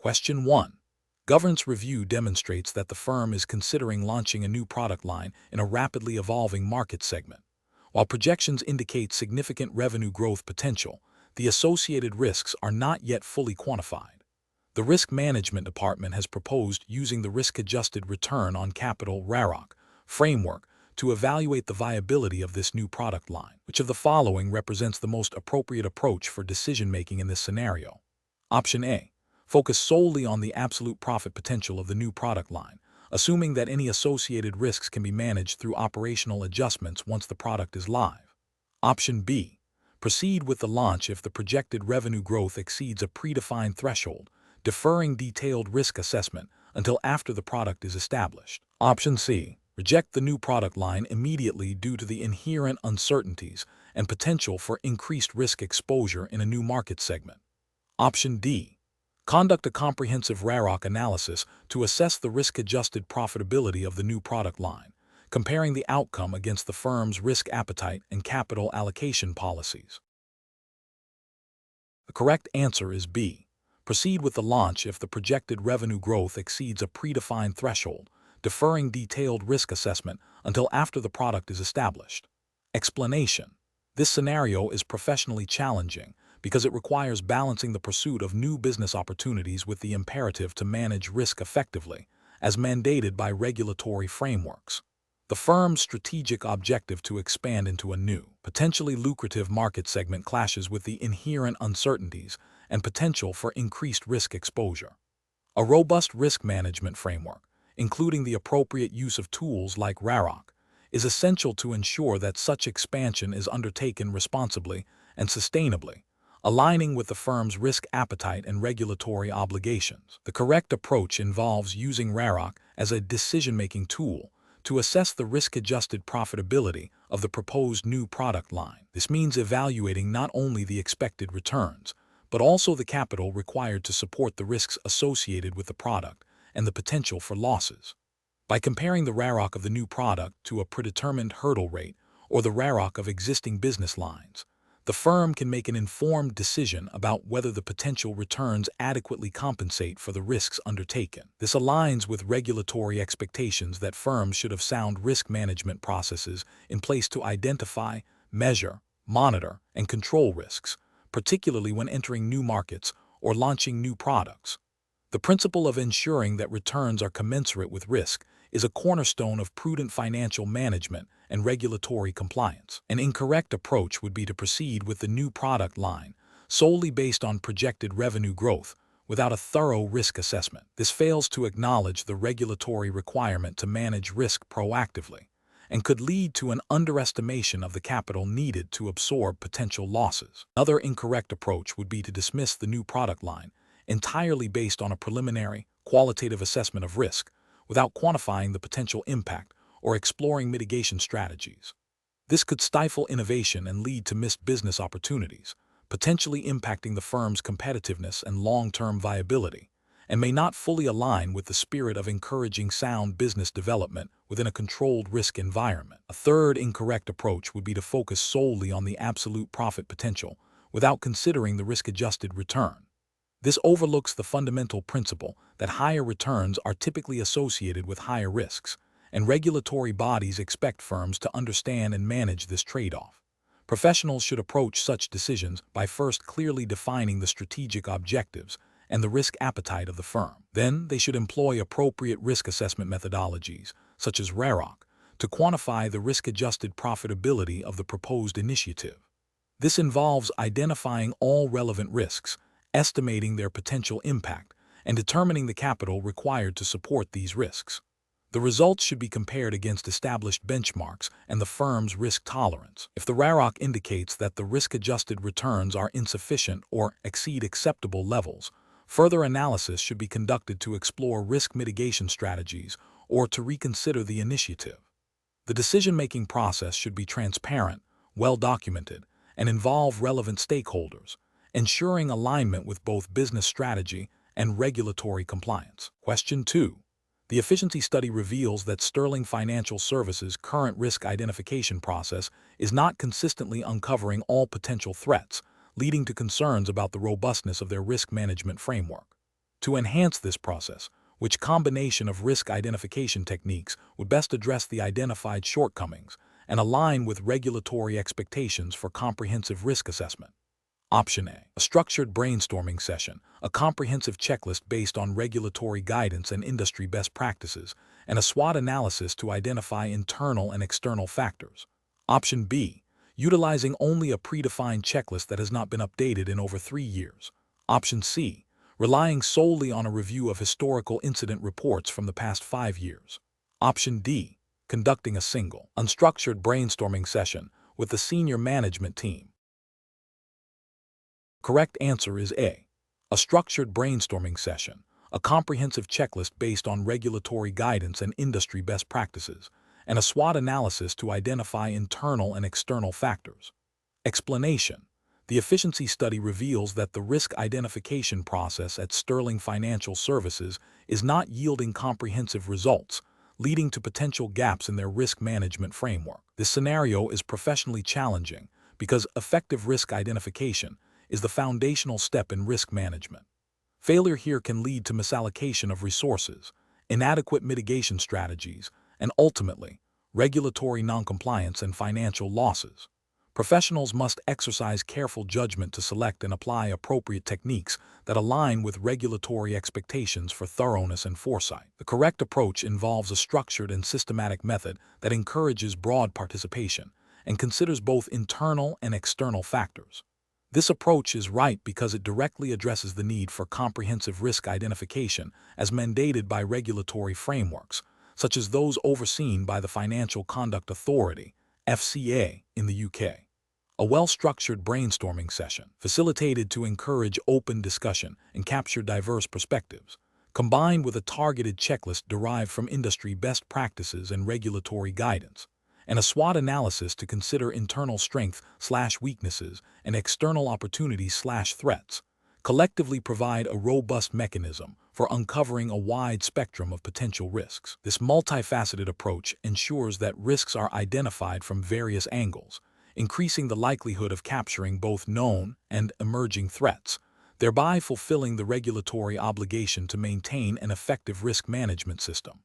Question 1. Governance review demonstrates that the firm is considering launching a new product line in a rapidly evolving market segment. While projections indicate significant revenue growth potential, the associated risks are not yet fully quantified. The Risk Management Department has proposed using the Risk-Adjusted Return on Capital (RAROC) framework to evaluate the viability of this new product line. Which of the following represents the most appropriate approach for decision-making in this scenario? Option A. Focus solely on the absolute profit potential of the new product line, assuming that any associated risks can be managed through operational adjustments once the product is live. Option B. Proceed with the launch if the projected revenue growth exceeds a predefined threshold, deferring detailed risk assessment until after the product is established. Option C. Reject the new product line immediately due to the inherent uncertainties and potential for increased risk exposure in a new market segment. Option D. Conduct a comprehensive RAROC analysis to assess the risk-adjusted profitability of the new product line, comparing the outcome against the firm's risk appetite and capital allocation policies. The correct answer is B. Proceed with the launch if the projected revenue growth exceeds a predefined threshold, deferring detailed risk assessment until after the product is established. Explanation: this scenario is professionally challenging because it requires balancing the pursuit of new business opportunities with the imperative to manage risk effectively, as mandated by regulatory frameworks. The firm's strategic objective to expand into a new, potentially lucrative market segment clashes with the inherent uncertainties and potential for increased risk exposure. A robust risk management framework, including the appropriate use of tools like RAROC, is essential to ensure that such expansion is undertaken responsibly and sustainably, aligning with the firm's risk appetite and regulatory obligations. The correct approach involves using RAROC as a decision-making tool to assess the risk-adjusted profitability of the proposed new product line. This means evaluating not only the expected returns, but also the capital required to support the risks associated with the product and the potential for losses. By comparing the RAROC of the new product to a predetermined hurdle rate or the RAROC of existing business lines, the firm can make an informed decision about whether the potential returns adequately compensate for the risks undertaken. This aligns with regulatory expectations that firms should have sound risk management processes in place to identify, measure, monitor, and control risks, particularly when entering new markets or launching new products. The principle of ensuring that returns are commensurate with risk is a cornerstone of prudent financial management and regulatory compliance. An incorrect approach would be to proceed with the new product line solely based on projected revenue growth without a thorough risk assessment. This fails to acknowledge the regulatory requirement to manage risk proactively and could lead to an underestimation of the capital needed to absorb potential losses. Another incorrect approach would be to dismiss the new product line entirely based on a preliminary, qualitative assessment of risk without quantifying the potential impact or exploring mitigation strategies. This could stifle innovation and lead to missed business opportunities, potentially impacting the firm's competitiveness and long-term viability, and may not fully align with the spirit of encouraging sound business development within a controlled risk environment. A third incorrect approach would be to focus solely on the absolute profit potential without considering the risk-adjusted return. This overlooks the fundamental principle that higher returns are typically associated with higher risks, and regulatory bodies expect firms to understand and manage this trade-off. Professionals should approach such decisions by first clearly defining the strategic objectives and the risk appetite of the firm. Then, they should employ appropriate risk assessment methodologies, such as RAROC, to quantify the risk-adjusted profitability of the proposed initiative. This involves identifying all relevant risks, estimating their potential impact, and determining the capital required to support these risks. The results should be compared against established benchmarks and the firm's risk tolerance. If the RAROC indicates that the risk-adjusted returns are insufficient or exceed acceptable levels, further analysis should be conducted to explore risk mitigation strategies or to reconsider the initiative. The decision-making process should be transparent, well-documented, and involve relevant stakeholders, ensuring alignment with both business strategy and regulatory compliance. Question 2. The efficiency study reveals that Sterling Financial Services' current risk identification process is not consistently uncovering all potential threats, leading to concerns about the robustness of their risk management framework. To enhance this process, which combination of risk identification techniques would best address the identified shortcomings and align with regulatory expectations for comprehensive risk assessment? Option A. A structured brainstorming session, a comprehensive checklist based on regulatory guidance and industry best practices, and a SWOT analysis to identify internal and external factors. Option B. Utilizing only a predefined checklist that has not been updated in over 3 years. Option C. Relying solely on a review of historical incident reports from the past 5 years. Option D. Conducting a single, unstructured brainstorming session with the senior management team. Correct answer is A. A structured brainstorming session, a comprehensive checklist based on regulatory guidance and industry best practices, and a SWOT analysis to identify internal and external factors. Explanation: the efficiency study reveals that the risk identification process at Sterling Financial Services is not yielding comprehensive results, leading to potential gaps in their risk management framework. This scenario is professionally challenging because effective risk identification is the foundational step in risk management. Failure here can lead to misallocation of resources, inadequate mitigation strategies, and ultimately, regulatory noncompliance and financial losses. Professionals must exercise careful judgment to select and apply appropriate techniques that align with regulatory expectations for thoroughness and foresight. The correct approach involves a structured and systematic method that encourages broad participation and considers both internal and external factors. This approach is right because it directly addresses the need for comprehensive risk identification as mandated by regulatory frameworks, such as those overseen by the Financial Conduct Authority, FCA, in the UK. A well-structured brainstorming session, facilitated to encourage open discussion and capture diverse perspectives, combined with a targeted checklist derived from industry best practices and regulatory guidance, and a SWOT analysis to consider internal strengths/weaknesses and external opportunities/threats, collectively provide a robust mechanism for uncovering a wide spectrum of potential risks. This multifaceted approach ensures that risks are identified from various angles, increasing the likelihood of capturing both known and emerging threats, thereby fulfilling the regulatory obligation to maintain an effective risk management system.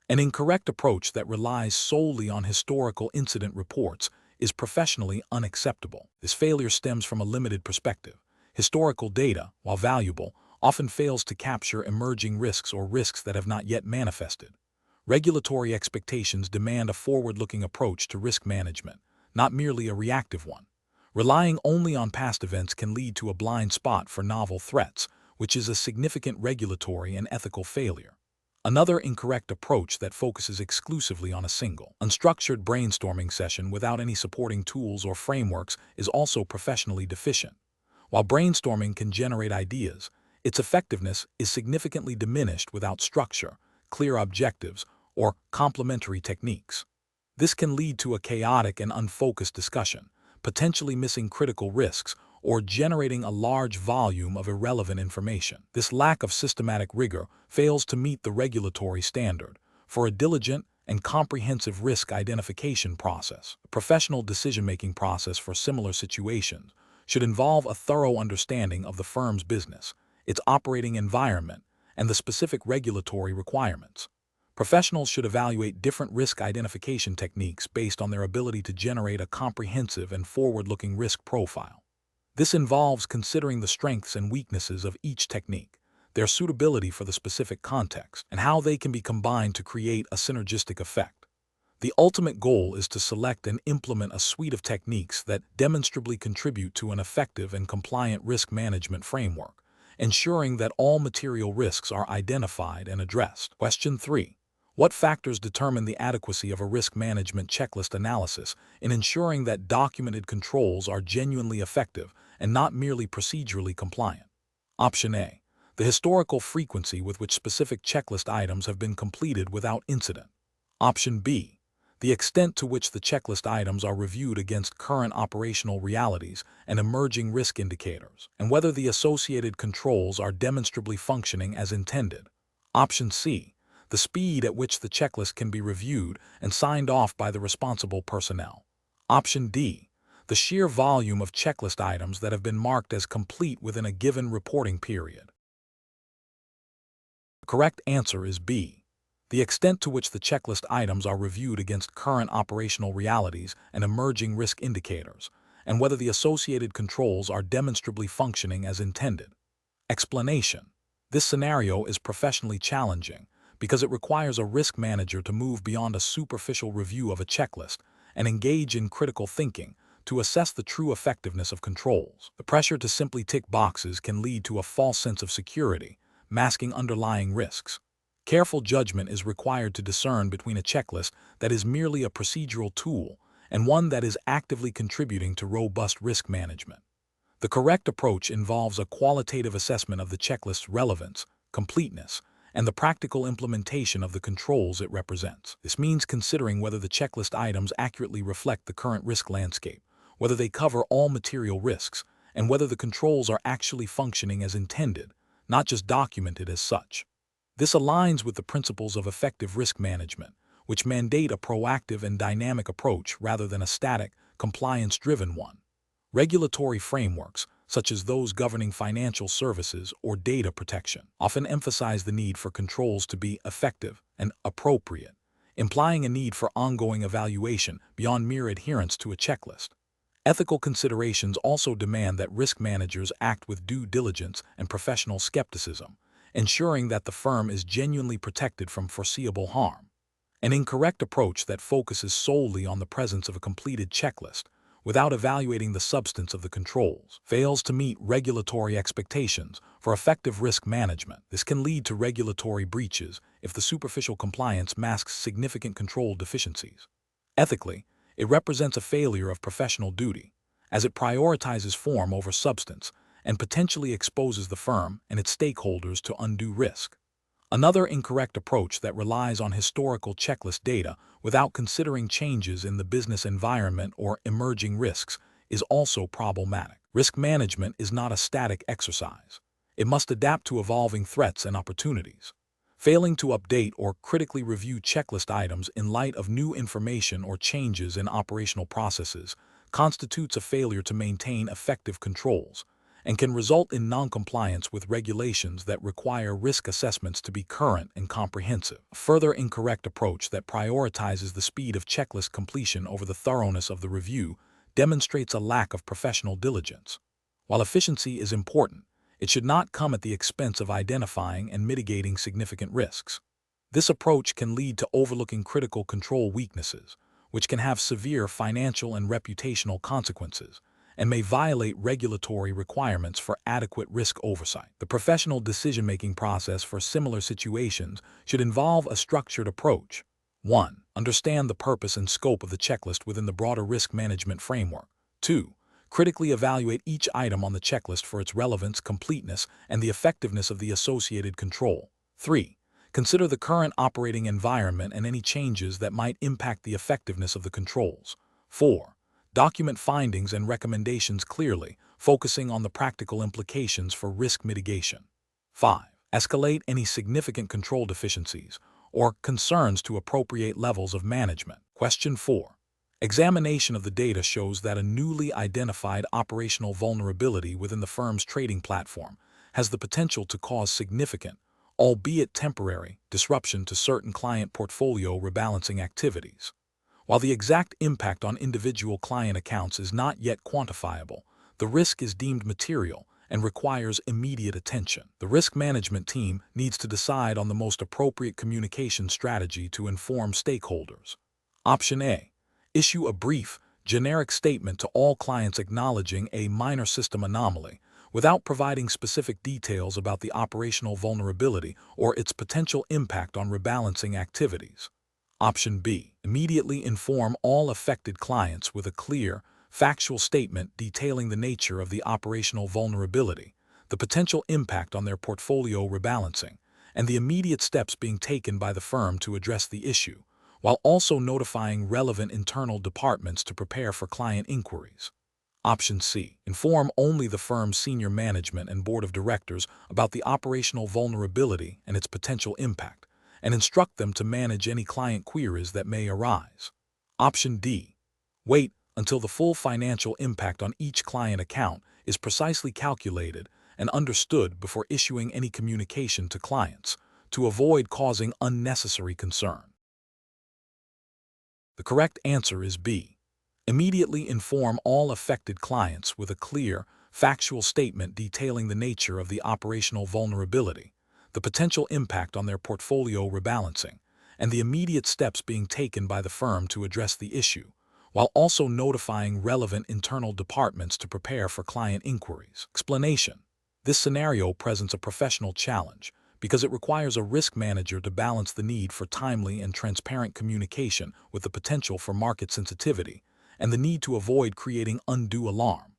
An incorrect approach that relies solely on historical incident reports is professionally unacceptable. This failure stems from a limited perspective. Historical data, while valuable, often fails to capture emerging risks or risks that have not yet manifested. Regulatory expectations demand a forward-looking approach to risk management, not merely a reactive one. Relying only on past events can lead to a blind spot for novel threats, which is a significant regulatory and ethical failure. Another incorrect approach that focuses exclusively on a single, unstructured brainstorming session without any supporting tools or frameworks is also professionally deficient. While brainstorming can generate ideas, its effectiveness is significantly diminished without structure, clear objectives, or complementary techniques. This can lead to a chaotic and unfocused discussion, potentially missing critical risks or generating a large volume of irrelevant information. This lack of systematic rigor fails to meet the regulatory standard for a diligent and comprehensive risk identification process. A professional decision-making process for similar situations should involve a thorough understanding of the firm's business, its operating environment, and the specific regulatory requirements. Professionals should evaluate different risk identification techniques based on their ability to generate a comprehensive and forward-looking risk profile. This involves considering the strengths and weaknesses of each technique, their suitability for the specific context, and how they can be combined to create a synergistic effect. The ultimate goal is to select and implement a suite of techniques that demonstrably contribute to an effective and compliant risk management framework, ensuring that all material risks are identified and addressed. Question 3. What factors determine the adequacy of a risk management checklist analysis in ensuring that documented controls are genuinely effective and not merely procedurally compliant? Option A. The historical frequency with which specific checklist items have been completed without incident. Option B. The extent to which the checklist items are reviewed against current operational realities and emerging risk indicators, and whether the associated controls are demonstrably functioning as intended. Option C. The speed at which the checklist can be reviewed and signed off by the responsible personnel. Option D. The sheer volume of checklist items that have been marked as complete within a given reporting period. The correct answer is B. The extent to which the checklist items are reviewed against current operational realities and emerging risk indicators, and whether the associated controls are demonstrably functioning as intended. Explanation. This scenario is professionally challenging because it requires a risk manager to move beyond a superficial review of a checklist and engage in critical thinking to assess the true effectiveness of controls. The pressure to simply tick boxes can lead to a false sense of security, masking underlying risks. Careful judgment is required to discern between a checklist that is merely a procedural tool and one that is actively contributing to robust risk management. The correct approach involves a qualitative assessment of the checklist's relevance, completeness, and the practical implementation of the controls it represents. This means considering whether the checklist items accurately reflect the current risk landscape, whether they cover all material risks, and whether the controls are actually functioning as intended, not just documented as such. This aligns with the principles of effective risk management, which mandate a proactive and dynamic approach rather than a static, compliance-driven one. Regulatory frameworks, such as those governing financial services or data protection, often emphasize the need for controls to be effective and appropriate, implying a need for ongoing evaluation beyond mere adherence to a checklist. Ethical considerations also demand that risk managers act with due diligence and professional skepticism, ensuring that the firm is genuinely protected from foreseeable harm. An incorrect approach that focuses solely on the presence of a completed checklist without evaluating the substance of the controls fails to meet regulatory expectations for effective risk management. This can lead to regulatory breaches if the superficial compliance masks significant control deficiencies. Ethically, it represents a failure of professional duty, as it prioritizes form over substance and potentially exposes the firm and its stakeholders to undue risk. Another incorrect approach that relies on historical checklist data without considering changes in the business environment or emerging risks is also problematic. Risk management is not a static exercise. It must adapt to evolving threats and opportunities. Failing to update or critically review checklist items in light of new information or changes in operational processes constitutes a failure to maintain effective controls, and can result in noncompliance with regulations that require risk assessments to be current and comprehensive. A further incorrect approach that prioritizes the speed of checklist completion over the thoroughness of the review demonstrates a lack of professional diligence. While efficiency is important, it should not come at the expense of identifying and mitigating significant risks. This approach can lead to overlooking critical control weaknesses, which can have severe financial and reputational consequences, and may violate regulatory requirements for adequate risk oversight. The professional decision-making process for similar situations should involve a structured approach. 1. Understand the purpose and scope of the checklist within the broader risk management framework. 2. Critically evaluate each item on the checklist for its relevance, completeness, and the effectiveness of the associated control. 3. Consider the current operating environment and any changes that might impact the effectiveness of the controls. 4. Document findings and recommendations clearly, focusing on the practical implications for risk mitigation. 5. Escalate any significant control deficiencies or concerns to appropriate levels of management. Question 4. Examination of the data shows that a newly identified operational vulnerability within the firm's trading platform has the potential to cause significant, albeit temporary, disruption to certain client portfolio rebalancing activities. While the exact impact on individual client accounts is not yet quantifiable, the risk is deemed material and requires immediate attention. The risk management team needs to decide on the most appropriate communication strategy to inform stakeholders. Option A. Issue a brief, generic statement to all clients acknowledging a minor system anomaly, without providing specific details about the operational vulnerability or its potential impact on rebalancing activities. Option B. Immediately inform all affected clients with a clear, factual statement detailing the nature of the operational vulnerability, the potential impact on their portfolio rebalancing, and the immediate steps being taken by the firm to address the issue, while also notifying relevant internal departments to prepare for client inquiries. Option C. Inform only the firm's senior management and board of directors about the operational vulnerability and its potential impact, and instruct them to manage any client queries that may arise. Option D. Wait until the full financial impact on each client account is precisely calculated and understood before issuing any communication to clients, to avoid causing unnecessary concern? The correct answer is B. Immediately inform all affected clients with a clear, factual statement detailing the nature of the operational vulnerability, the potential impact on their portfolio rebalancing, and the immediate steps being taken by the firm to address the issue, while also notifying relevant internal departments to prepare for client inquiries. Explanation: this scenario presents a professional challenge because it requires a risk manager to balance the need for timely and transparent communication with the potential for market sensitivity and the need to avoid creating undue alarm.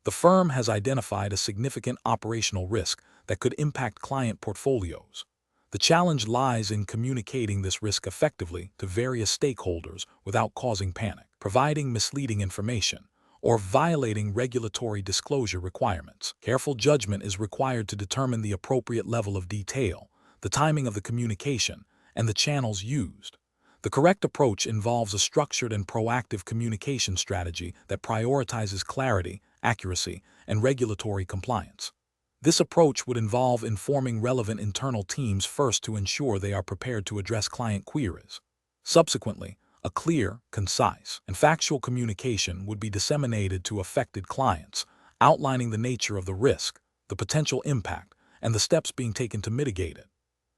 The firm has identified a significant operational risk that could impact client portfolios. The challenge lies in communicating this risk effectively to various stakeholders without causing panic, providing misleading information, or violating regulatory disclosure requirements. Careful judgment is required to determine the appropriate level of detail, the timing of the communication, and the channels used. The correct approach involves a structured and proactive communication strategy that prioritizes clarity, accuracy, and regulatory compliance. This approach would involve informing relevant internal teams first to ensure they are prepared to address client queries. Subsequently, a clear, concise, and factual communication would be disseminated to affected clients, outlining the nature of the risk, the potential impact, and the steps being taken to mitigate it.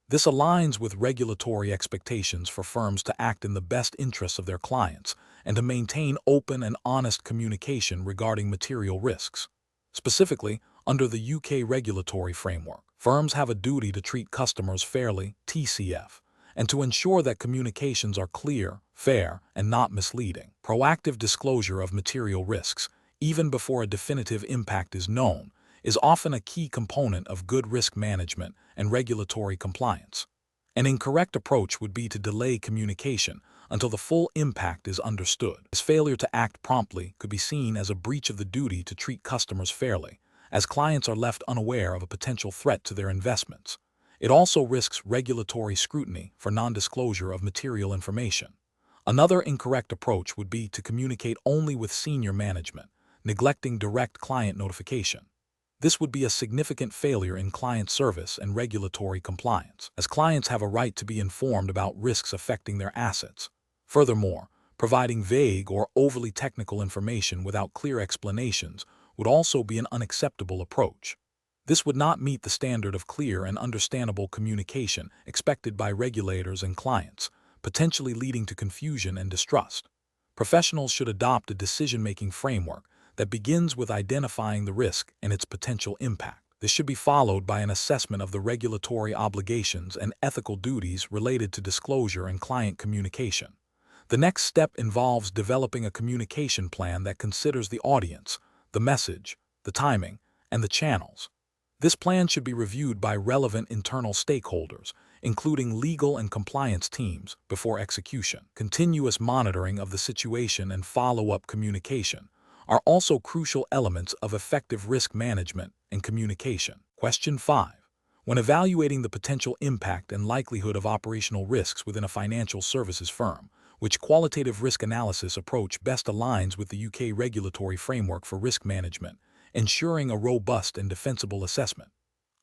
This aligns with regulatory expectations for firms to act in the best interests of their clients and to maintain open and honest communication regarding material risks. Specifically, under the UK regulatory framework, firms have a duty to treat customers fairly, TCF, and to ensure that communications are clear, fair, and not misleading. Proactive disclosure of material risks, even before a definitive impact is known, is often a key component of good risk management and regulatory compliance. An incorrect approach would be to delay communication until the full impact is understood. This failure to act promptly could be seen as a breach of the duty to treat customers fairly, as clients are left unaware of a potential threat to their investments. It also risks regulatory scrutiny for non-disclosure of material information. Another incorrect approach would be to communicate only with senior management, neglecting direct client notification. This would be a significant failure in client service and regulatory compliance, as clients have a right to be informed about risks affecting their assets. Furthermore, providing vague or overly technical information without clear explanations would also be an unacceptable approach. This would not meet the standard of clear and understandable communication expected by regulators and clients, potentially leading to confusion and distrust. Professionals should adopt a decision-making framework that begins with identifying the risk and its potential impact. This should be followed by an assessment of the regulatory obligations and ethical duties related to disclosure and client communication. The next step involves developing a communication plan that considers the audience, the message, the timing, and the channels. This plan should be reviewed by relevant internal stakeholders, including legal and compliance teams, before execution. Continuous monitoring of the situation and follow-up communication are also crucial elements of effective risk management and communication. Question 5. When evaluating the potential impact and likelihood of operational risks within a financial services firm, which qualitative risk analysis approach best aligns with the UK regulatory framework for risk management, ensuring a robust and defensible assessment?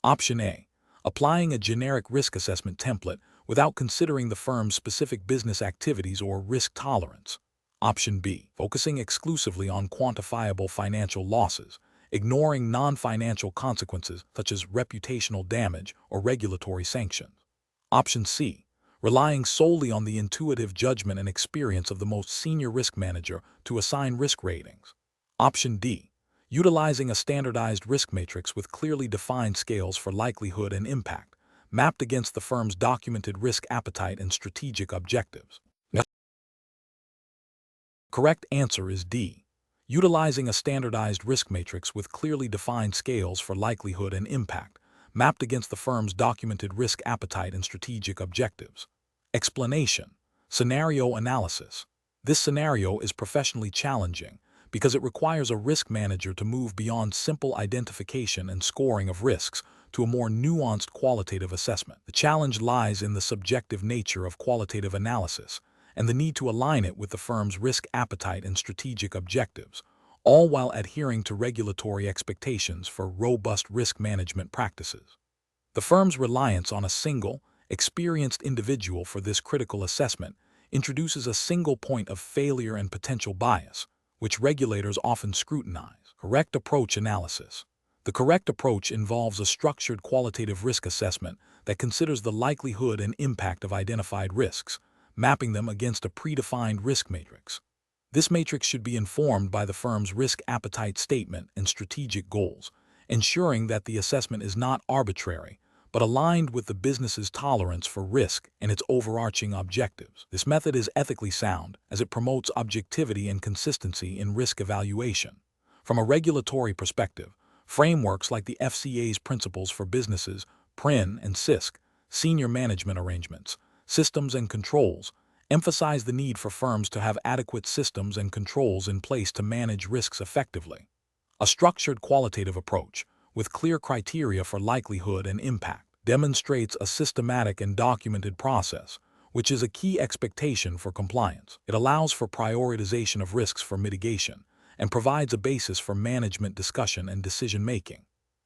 Option A. Applying a generic risk assessment template without considering the firm's specific business activities or risk tolerance. Option B. Focusing exclusively on quantifiable financial losses, ignoring non-financial consequences such as reputational damage or regulatory sanctions. Option C. Relying solely on the intuitive judgment and experience of the most senior risk manager to assign risk ratings. Option D. Utilizing a standardized risk matrix with clearly defined scales for likelihood and impact, mapped against the firm's documented risk appetite and strategic objectives. The correct answer is D. Utilizing a standardized risk matrix with clearly defined scales for likelihood and impact, mapped against the firm's documented risk appetite and strategic objectives. Explanation: scenario analysis. This scenario is professionally challenging because it requires a risk manager to move beyond simple identification and scoring of risks to a more nuanced qualitative assessment. The challenge lies in the subjective nature of qualitative analysis and the need to align it with the firm's risk appetite and strategic objectives, all while adhering to regulatory expectations for robust risk management practices. The firm's reliance on a single experienced individual for this critical assessment introduces a single point of failure and potential bias, which regulators often scrutinize. Correct approach analysis. The correct approach involves a structured qualitative risk assessment that considers the likelihood and impact of identified risks, mapping them against a predefined risk matrix. This matrix should be informed by the firm's risk appetite statement and strategic goals, ensuring that the assessment is not arbitrary, but aligned with the business's tolerance for risk and its overarching objectives. This method is ethically sound as it promotes objectivity and consistency in risk evaluation. From a regulatory perspective, frameworks like the FCA's Principles for Businesses, PRIN and CISC, Senior Management Arrangements, Systems and Controls, emphasize the need for firms to have adequate systems and controls in place to manage risks effectively. A structured qualitative approach, with clear criteria for likelihood and impact, demonstrates a systematic and documented process, which is a key expectation for compliance. It allows for prioritization of risks for mitigation and provides a basis for management discussion and decision-making.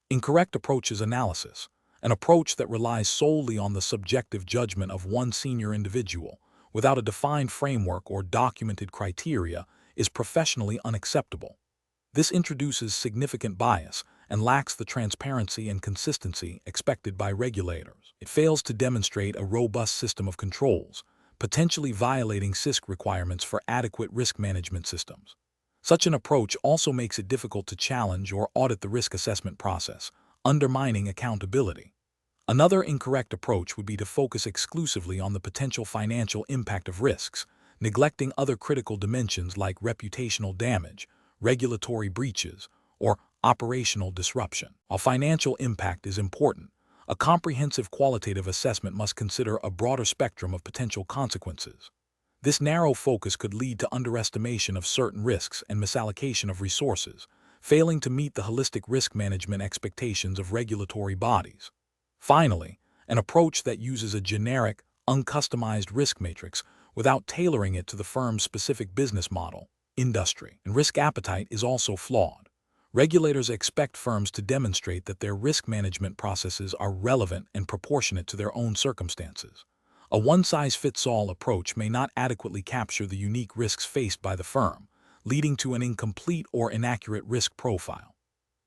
Incorrect approaches analysis, an approach that relies solely on the subjective judgment of one senior individual without a defined framework or documented criteria, is professionally unacceptable. This introduces significant bias and lacks the transparency and consistency expected by regulators. It fails to demonstrate a robust system of controls, potentially violating CISC requirements for adequate risk management systems. Such an approach also makes it difficult to challenge or audit the risk assessment process, undermining accountability. Another incorrect approach would be to focus exclusively on the potential financial impact of risks, neglecting other critical dimensions like reputational damage, regulatory breaches, or operational disruption. While financial impact is important, a comprehensive qualitative assessment must consider a broader spectrum of potential consequences. This narrow focus could lead to underestimation of certain risks and misallocation of resources, failing to meet the holistic risk management expectations of regulatory bodies. Finally, an approach that uses a generic, uncustomized risk matrix without tailoring it to the firm's specific business model, industry, and risk appetite is also flawed. Regulators expect firms to demonstrate that their risk management processes are relevant and proportionate to their own circumstances. A one-size-fits-all approach may not adequately capture the unique risks faced by the firm, leading to an incomplete or inaccurate risk profile.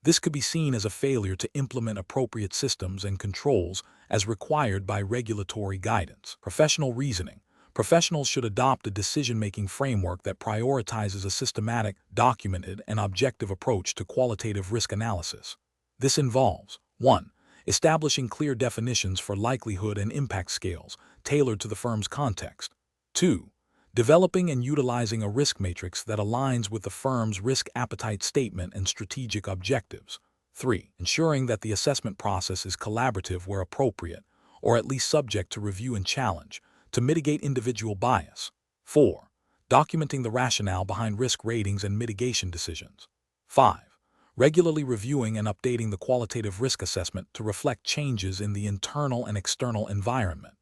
This could be seen as a failure to implement appropriate systems and controls as required by regulatory guidance. Professional reasoning. Professionals should adopt a decision-making framework that prioritizes a systematic, documented, and objective approach to qualitative risk analysis. This involves 1. Establishing clear definitions for likelihood and impact scales, tailored to the firm's context. 2. Developing and utilizing a risk matrix that aligns with the firm's risk appetite statement and strategic objectives. 3. Ensuring that the assessment process is collaborative where appropriate, or at least subject to review and challenge, to mitigate individual bias. 4. Documenting the rationale behind risk ratings and mitigation decisions. 5. Regularly reviewing and updating the qualitative risk assessment to reflect changes in the internal and external environment.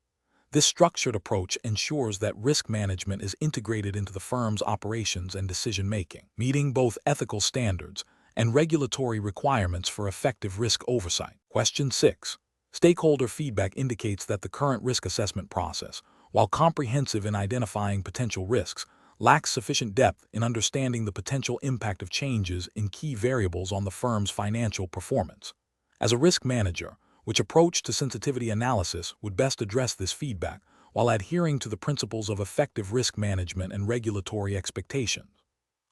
This structured approach ensures that risk management is integrated into the firm's operations and decision-making, meeting both ethical standards and regulatory requirements for effective risk oversight. Question 6. Stakeholder feedback indicates that the current risk assessment process, while comprehensive in identifying potential risks, lacks sufficient depth in understanding the potential impact of changes in key variables on the firm's financial performance. As a risk manager, which approach to sensitivity analysis would best address this feedback while adhering to the principles of effective risk management and regulatory expectations?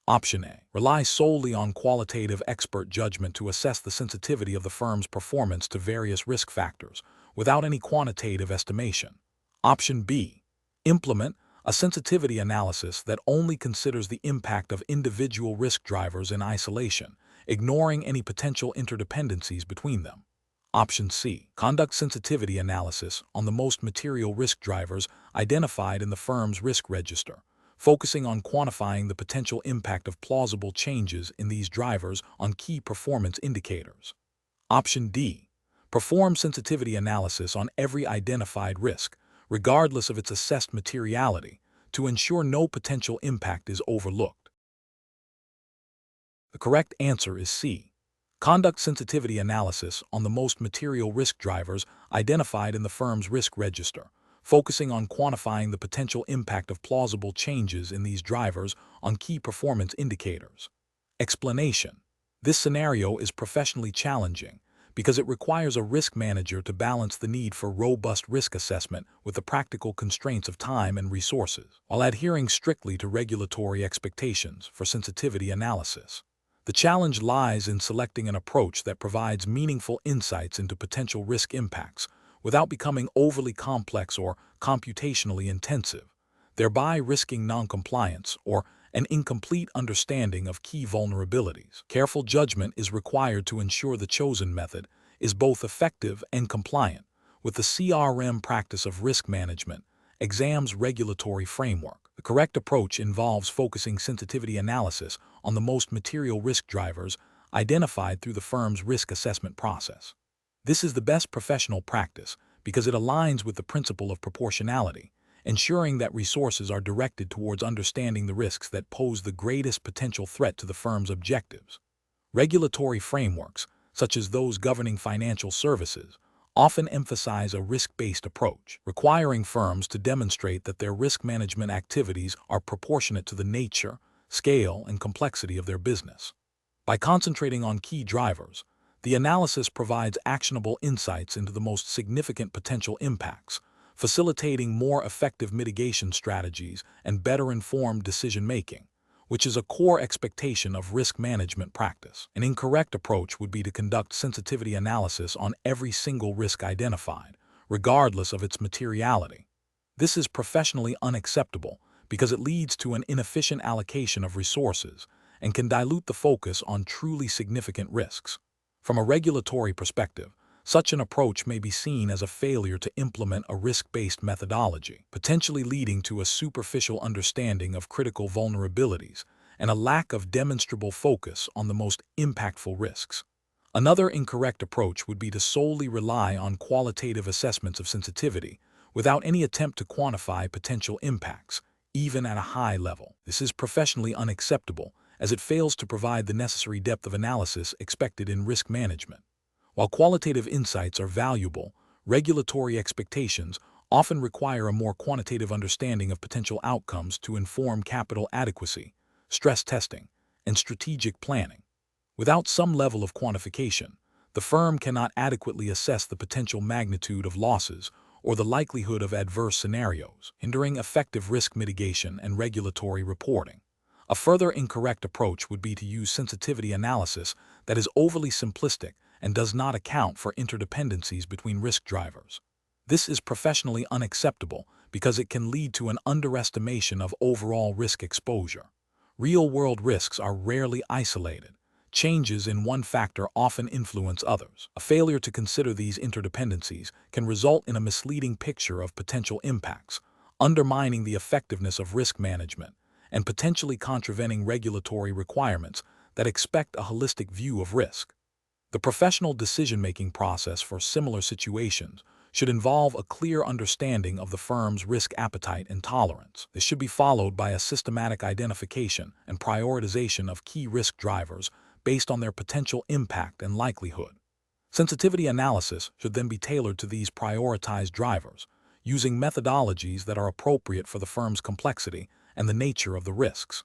Option A. Rely solely on qualitative expert judgment to assess the sensitivity of the firm's performance to various risk factors, without any quantitative estimation. Option B. Implement a sensitivity analysis that only considers the impact of individual risk drivers in isolation, ignoring any potential interdependencies between them. Option C. Conduct sensitivity analysis on the most material risk drivers identified in the firm's risk register, focusing on quantifying the potential impact of plausible changes in these drivers on key performance indicators. Option D. Perform sensitivity analysis on every identified risk, regardless of its assessed materiality, to ensure no potential impact is overlooked. The correct answer is C. Conduct sensitivity analysis on the most material risk drivers identified in the firm's risk register, focusing on quantifying the potential impact of plausible changes in these drivers on key performance indicators. Explanation: this scenario is professionally challenging because it requires a risk manager to balance the need for robust risk assessment with the practical constraints of time and resources, while adhering strictly to regulatory expectations for sensitivity analysis. The challenge lies in selecting an approach that provides meaningful insights into potential risk impacts without becoming overly complex or computationally intensive, thereby risking noncompliance or an incomplete understanding of key vulnerabilities. Careful judgment is required to ensure the chosen method is both effective and compliant with the CRM practice of risk management, exams regulatory framework. The correct approach involves focusing sensitivity analysis on the most material risk drivers identified through the firm's risk assessment process. This is the best professional practice because it aligns with the principle of proportionality, ensuring that resources are directed towards understanding the risks that pose the greatest potential threat to the firm's objectives. Regulatory frameworks, such as those governing financial services, often emphasize a risk-based approach, requiring firms to demonstrate that their risk management activities are proportionate to the nature, scale, and complexity of their business. By concentrating on key drivers, the analysis provides actionable insights into the most significant potential impacts, facilitating more effective mitigation strategies and better-informed decision-making, which is a core expectation of risk management practice. An incorrect approach would be to conduct sensitivity analysis on every single risk identified, regardless of its materiality. This is professionally unacceptable because it leads to an inefficient allocation of resources and can dilute the focus on truly significant risks. From a regulatory perspective, such an approach may be seen as a failure to implement a risk-based methodology, potentially leading to a superficial understanding of critical vulnerabilities and a lack of demonstrable focus on the most impactful risks. Another incorrect approach would be to solely rely on qualitative assessments of sensitivity without any attempt to quantify potential impacts, even at a high level. This is professionally unacceptable as it fails to provide the necessary depth of analysis expected in risk management. While qualitative insights are valuable, regulatory expectations often require a more quantitative understanding of potential outcomes to inform capital adequacy, stress testing, and strategic planning. Without some level of quantification, the firm cannot adequately assess the potential magnitude of losses or the likelihood of adverse scenarios, hindering effective risk mitigation and regulatory reporting. A further incorrect approach would be to use sensitivity analysis that is overly simplistic and does not account for interdependencies between risk drivers. This is professionally unacceptable because it can lead to an underestimation of overall risk exposure. Real-world risks are rarely isolated. Changes in one factor often influence others. A failure to consider these interdependencies can result in a misleading picture of potential impacts, undermining the effectiveness of risk management and potentially contravening regulatory requirements that expect a holistic view of risk. The professional decision-making process for similar situations should involve a clear understanding of the firm's risk appetite and tolerance. This should be followed by a systematic identification and prioritization of key risk drivers based on their potential impact and likelihood. Sensitivity analysis should then be tailored to these prioritized drivers, using methodologies that are appropriate for the firm's complexity and the nature of the risks.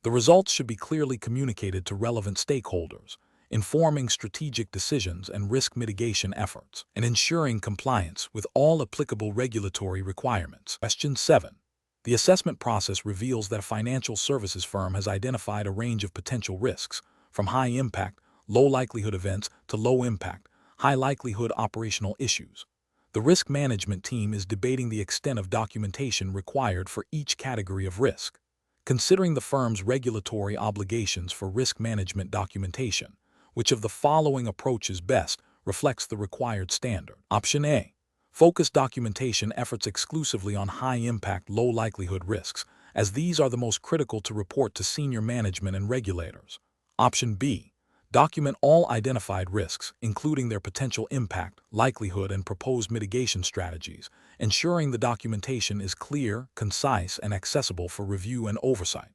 The results should be clearly communicated to relevant stakeholders, informing strategic decisions and risk mitigation efforts, and ensuring compliance with all applicable regulatory requirements. Question 7. The assessment process reveals that a financial services firm has identified a range of potential risks, from high-impact, low-likelihood events to low-impact, high-likelihood operational issues. The risk management team is debating the extent of documentation required for each category of risk. Considering the firm's regulatory obligations for risk management documentation, which of the following approaches best reflects the required standard? Option A. Focus documentation efforts exclusively on high-impact, low-likelihood risks, as these are the most critical to report to senior management and regulators. Option B. Document all identified risks, including their potential impact, likelihood, and proposed mitigation strategies, ensuring the documentation is clear, concise, and accessible for review and oversight.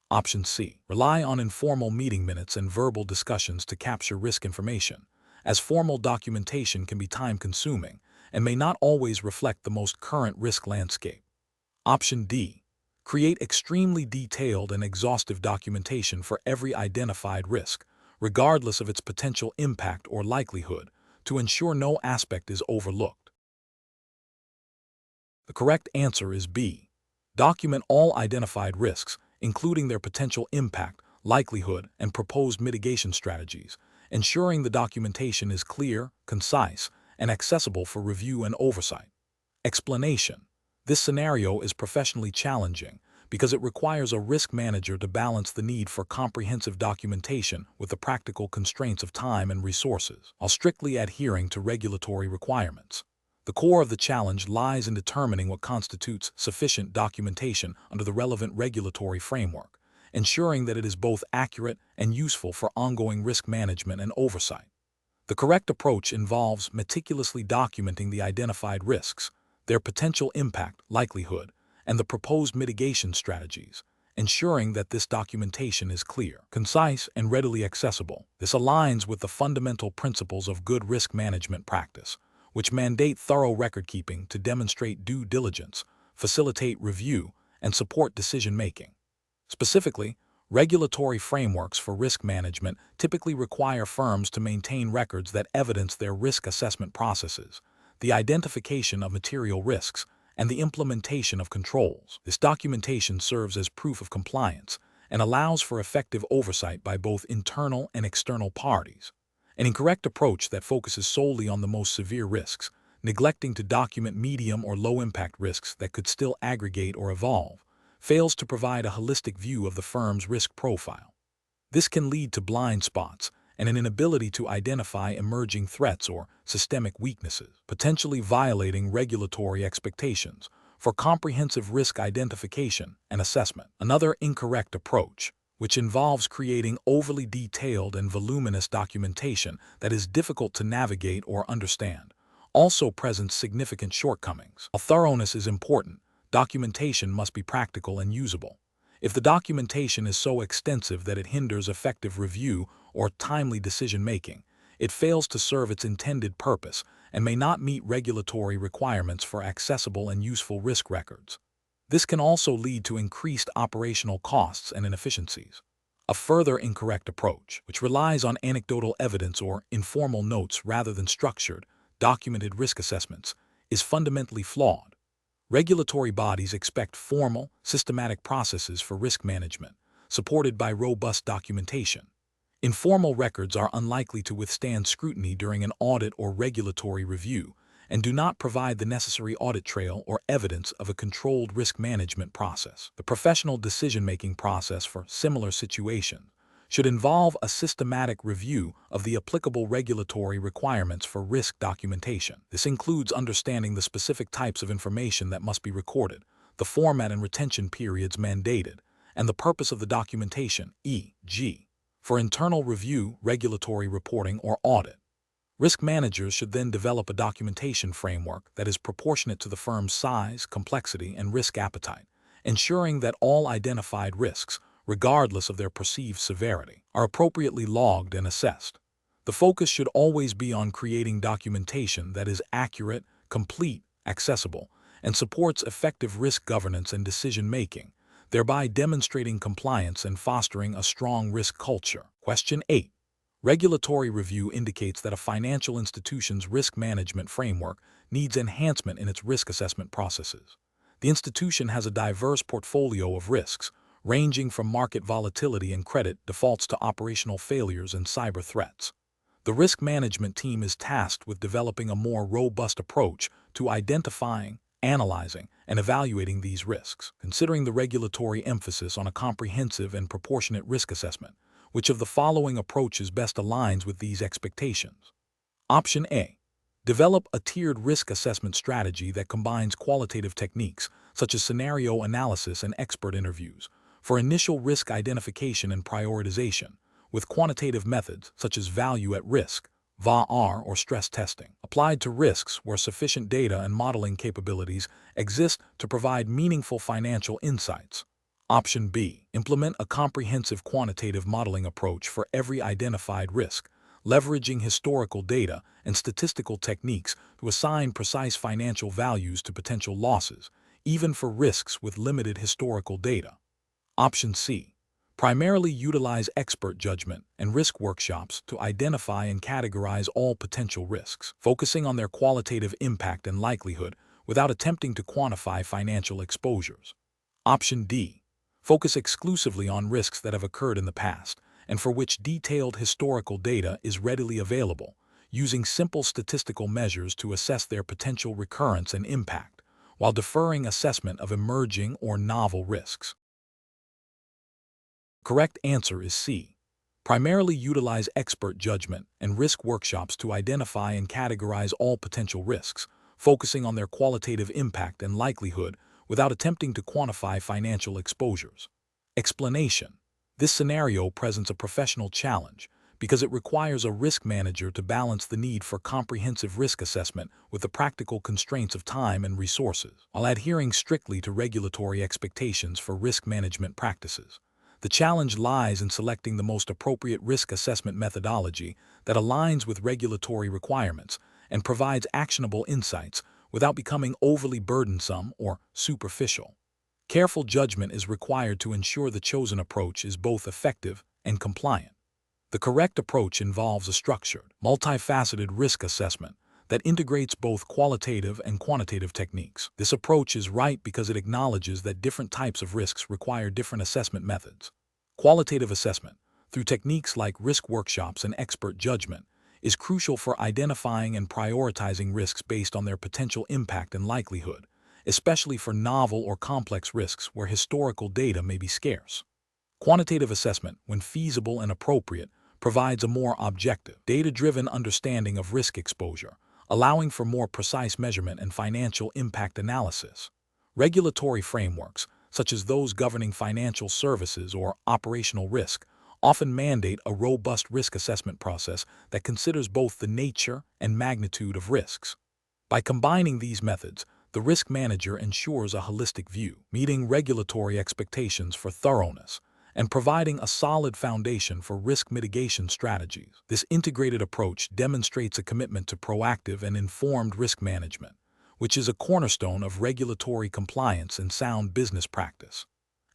Option C. Rely on informal meeting minutes and verbal discussions to capture risk information, as formal documentation can be time-consuming and may not always reflect the most current risk landscape. Option D. Create extremely detailed and exhaustive documentation for every identified risk, regardless of its potential impact or likelihood, to ensure no aspect is overlooked. The correct answer is B. Document all identified risks, including their potential impact, likelihood, and proposed mitigation strategies, ensuring the documentation is clear, concise, and accessible for review and oversight. Explanation. This scenario is professionally challenging because it requires a risk manager to balance the need for comprehensive documentation with the practical constraints of time and resources, while strictly adhering to regulatory requirements. The core of the challenge lies in determining what constitutes sufficient documentation under the relevant regulatory framework, ensuring that it is both accurate and useful for ongoing risk management and oversight. The correct approach involves meticulously documenting the identified risks, their potential impact, likelihood, and the proposed mitigation strategies, ensuring that this documentation is clear, concise, and readily accessible. This aligns with the fundamental principles of good risk management practice, which mandate thorough record-keeping to demonstrate due diligence, facilitate review, and support decision-making. Specifically, regulatory frameworks for risk management typically require firms to maintain records that evidence their risk assessment processes, the identification of material risks, and the implementation of controls. This documentation serves as proof of compliance and allows for effective oversight by both internal and external parties. An incorrect approach that focuses solely on the most severe risks, neglecting to document medium or low-impact risks that could still aggregate or evolve, fails to provide a holistic view of the firm's risk profile. This can lead to blind spots and an inability to identify emerging threats or systemic weaknesses, potentially violating regulatory expectations for comprehensive risk identification and assessment. Another incorrect approach, which involves creating overly detailed and voluminous documentation that is difficult to navigate or understand, also presents significant shortcomings. While thoroughness is important, documentation must be practical and usable. If the documentation is so extensive that it hinders effective review or timely decision-making, it fails to serve its intended purpose and may not meet regulatory requirements for accessible and useful risk records. This can also lead to increased operational costs and inefficiencies. A further incorrect approach, which relies on anecdotal evidence or informal notes rather than structured, documented risk assessments, is fundamentally flawed. Regulatory bodies expect formal, systematic processes for risk management, supported by robust documentation. Informal records are unlikely to withstand scrutiny during an audit or regulatory review and do not provide the necessary audit trail or evidence of a controlled risk management process. The professional decision-making process for similar situations should involve a systematic review of the applicable regulatory requirements for risk documentation. This includes understanding the specific types of information that must be recorded, the format and retention periods mandated, and the purpose of the documentation, e.g., for internal review, regulatory reporting, or audit. Risk managers should then develop a documentation framework that is proportionate to the firm's size, complexity, and risk appetite, ensuring that all identified risks, regardless of their perceived severity, are appropriately logged and assessed. The focus should always be on creating documentation that is accurate, complete, accessible, and supports effective risk governance and decision-making, thereby demonstrating compliance and fostering a strong risk culture. Question 8. Regulatory review indicates that a financial institution's risk management framework needs enhancement in its risk assessment processes. The institution has a diverse portfolio of risks, ranging from market volatility and credit defaults to operational failures and cyber threats. The risk management team is tasked with developing a more robust approach to identifying, analyzing, and evaluating these risks. Considering the regulatory emphasis on a comprehensive and proportionate risk assessment, which of the following approaches best aligns with these expectations? Option A. Develop a tiered risk assessment strategy that combines qualitative techniques, such as scenario analysis and expert interviews, for initial risk identification and prioritization, with quantitative methods such as value at risk, VAR, or stress testing, applied to risks where sufficient data and modeling capabilities exist to provide meaningful financial insights. Option B. Implement a comprehensive quantitative modeling approach for every identified risk, leveraging historical data and statistical techniques to assign precise financial values to potential losses, even for risks with limited historical data. Option C. Primarily utilize expert judgment and risk workshops to identify and categorize all potential risks, focusing on their qualitative impact and likelihood without attempting to quantify financial exposures. Option D. Focus exclusively on risks that have occurred in the past and for which detailed historical data is readily available, using simple statistical measures to assess their potential recurrence and impact, while deferring assessment of emerging or novel risks. Correct answer is C. Primarily utilize expert judgment and risk workshops to identify and categorize all potential risks, focusing on their qualitative impact and likelihood without attempting to quantify financial exposures. Explanation: this scenario presents a professional challenge because it requires a risk manager to balance the need for comprehensive risk assessment with the practical constraints of time and resources, while adhering strictly to regulatory expectations for risk management practices. The challenge lies in selecting the most appropriate risk assessment methodology that aligns with regulatory requirements and provides actionable insights without becoming overly burdensome or superficial. Careful judgment is required to ensure the chosen approach is both effective and compliant. The correct approach involves a structured, multifaceted risk assessment that integrates both qualitative and quantitative techniques. This approach is right because it acknowledges that different types of risks require different assessment methods. Qualitative assessment, through techniques like risk workshops and expert judgment, is crucial for identifying and prioritizing risks based on their potential impact and likelihood, especially for novel or complex risks where historical data may be scarce. Quantitative assessment, when feasible and appropriate, provides a more objective, data-driven understanding of risk exposure, allowing for more precise measurement and financial impact analysis. Regulatory frameworks, such as those governing financial services or operational risk, often mandate a robust risk assessment process that considers both the nature and magnitude of risks. By combining these methods, the risk manager ensures a holistic view, meeting regulatory expectations for thoroughness, and providing a solid foundation for risk mitigation strategies. This integrated approach demonstrates a commitment to proactive and informed risk management, which is a cornerstone of regulatory compliance and sound business practice.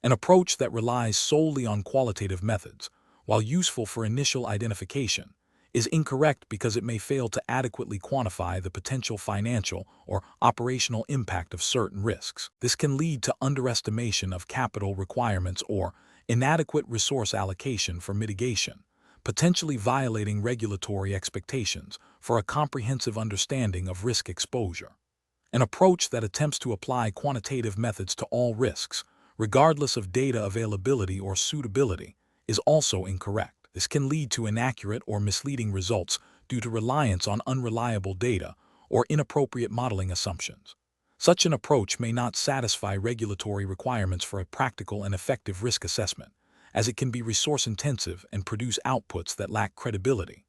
An approach that relies solely on qualitative methods, while useful for initial identification, is incorrect because it may fail to adequately quantify the potential financial or operational impact of certain risks. This can lead to underestimation of capital requirements or inadequate resource allocation for mitigation, potentially violating regulatory expectations for a comprehensive understanding of risk exposure. An approach that attempts to apply quantitative methods to all risks, regardless of data availability or suitability, is also incorrect. This can lead to inaccurate or misleading results due to reliance on unreliable data or inappropriate modeling assumptions. Such an approach may not satisfy regulatory requirements for a practical and effective risk assessment, as it can be resource-intensive and produce outputs that lack credibility.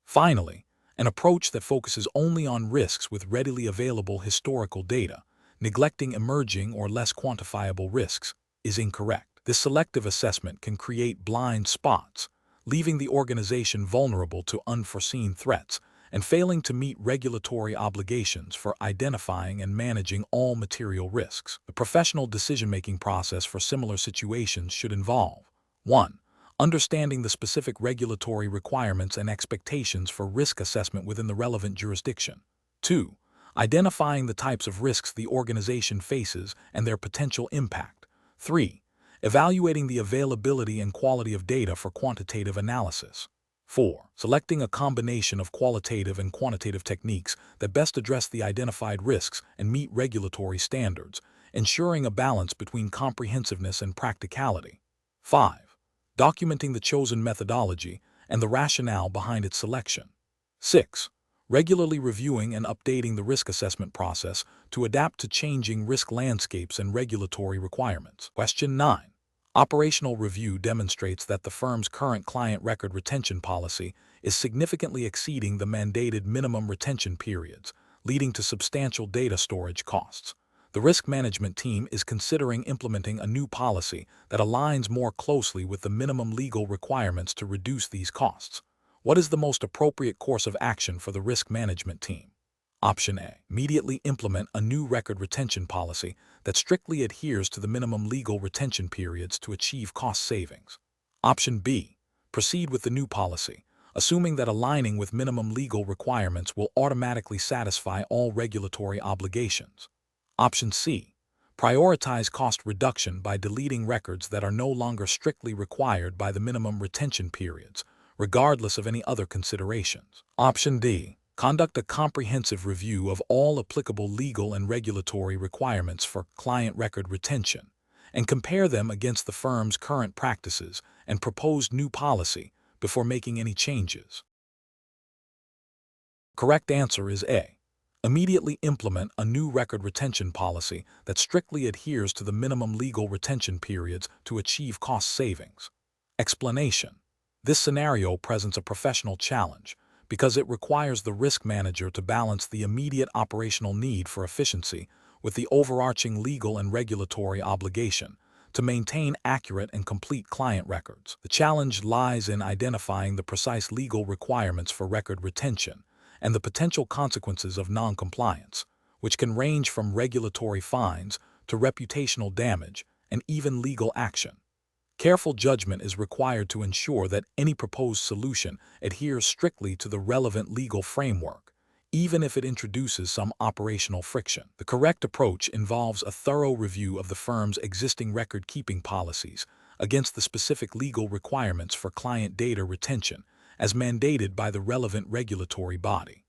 Finally, an approach that focuses only on risks with readily available historical data, neglecting emerging or less quantifiable risks, is incorrect. This selective assessment can create blind spots, leaving the organization vulnerable to unforeseen threats and failing to meet regulatory obligations for identifying and managing all material risks. The professional decision-making process for similar situations should involve 1. Understanding the specific regulatory requirements and expectations for risk assessment within the relevant jurisdiction. 2. Identifying the types of risks the organization faces and their potential impact. 3. Evaluating the availability and quality of data for quantitative analysis. 4. Selecting a combination of qualitative and quantitative techniques that best address the identified risks and meet regulatory standards, ensuring a balance between comprehensiveness and practicality. 5. Documenting the chosen methodology and the rationale behind its selection. 6. Regularly reviewing and updating the risk assessment process to adapt to changing risk landscapes and regulatory requirements. Question 9. Operational review demonstrates that the firm's current client record retention policy is significantly exceeding the mandated minimum retention periods, leading to substantial data storage costs. The The risk management team is considering implementing a new policy that aligns more closely with the minimum legal requirements to reduce these costs. What is the most appropriate course of action for the risk management team? Option A. Immediately implement a new record retention policy that strictly adheres to the minimum legal retention periods to achieve cost savings. Option B. Proceed with the new policy, assuming that aligning with minimum legal requirements will automatically satisfy all regulatory obligations. Option C. Prioritize cost reduction by deleting records that are no longer strictly required by the minimum retention periods, regardless of any other considerations. Option D. Conduct a comprehensive review of all applicable legal and regulatory requirements for client record retention, and compare them against the firm's current practices and proposed new policy before making any changes. Correct answer is A. Immediately implement a new record retention policy that strictly adheres to the minimum legal retention periods to achieve cost savings. Explanation. This scenario presents a professional challenge because it requires the risk manager to balance the immediate operational need for efficiency with the overarching legal and regulatory obligation to maintain accurate and complete client records. The challenge lies in identifying the precise legal requirements for record retention and the potential consequences of non-compliance, which can range from regulatory fines to reputational damage and even legal action. Careful judgment is required to ensure that any proposed solution adheres strictly to the relevant legal framework, even if it introduces some operational friction. The correct approach involves a thorough review of the firm's existing record-keeping policies against the specific legal requirements for client data retention as mandated by the relevant regulatory body.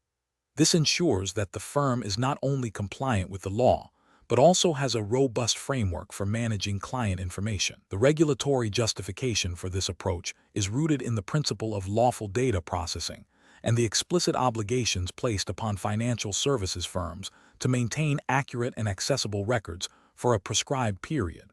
This ensures that the firm is not only compliant with the law, but also has a robust framework for managing client information. The regulatory justification for this approach is rooted in the principle of lawful data processing and the explicit obligations placed upon financial services firms to maintain accurate and accessible records for a prescribed period.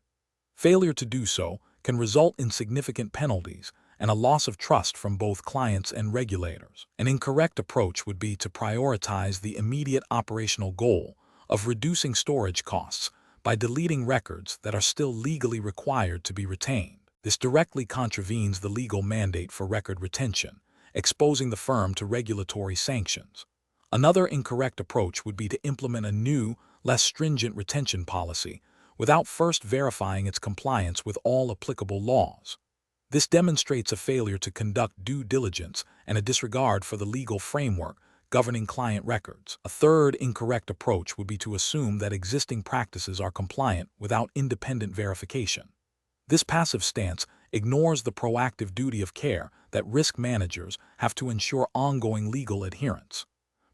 Failure to do so can result in significant penalties and a loss of trust from both clients and regulators. An incorrect approach would be to prioritize the immediate operational goal of reducing storage costs by deleting records that are still legally required to be retained. This directly contravenes the legal mandate for record retention, exposing the firm to regulatory sanctions. Another incorrect approach would be to implement a new, less stringent retention policy without first verifying its compliance with all applicable laws. This demonstrates a failure to conduct due diligence and a disregard for the legal framework governing client records. A third incorrect approach would be to assume that existing practices are compliant without independent verification. This passive stance ignores the proactive duty of care that risk managers have to ensure ongoing legal adherence.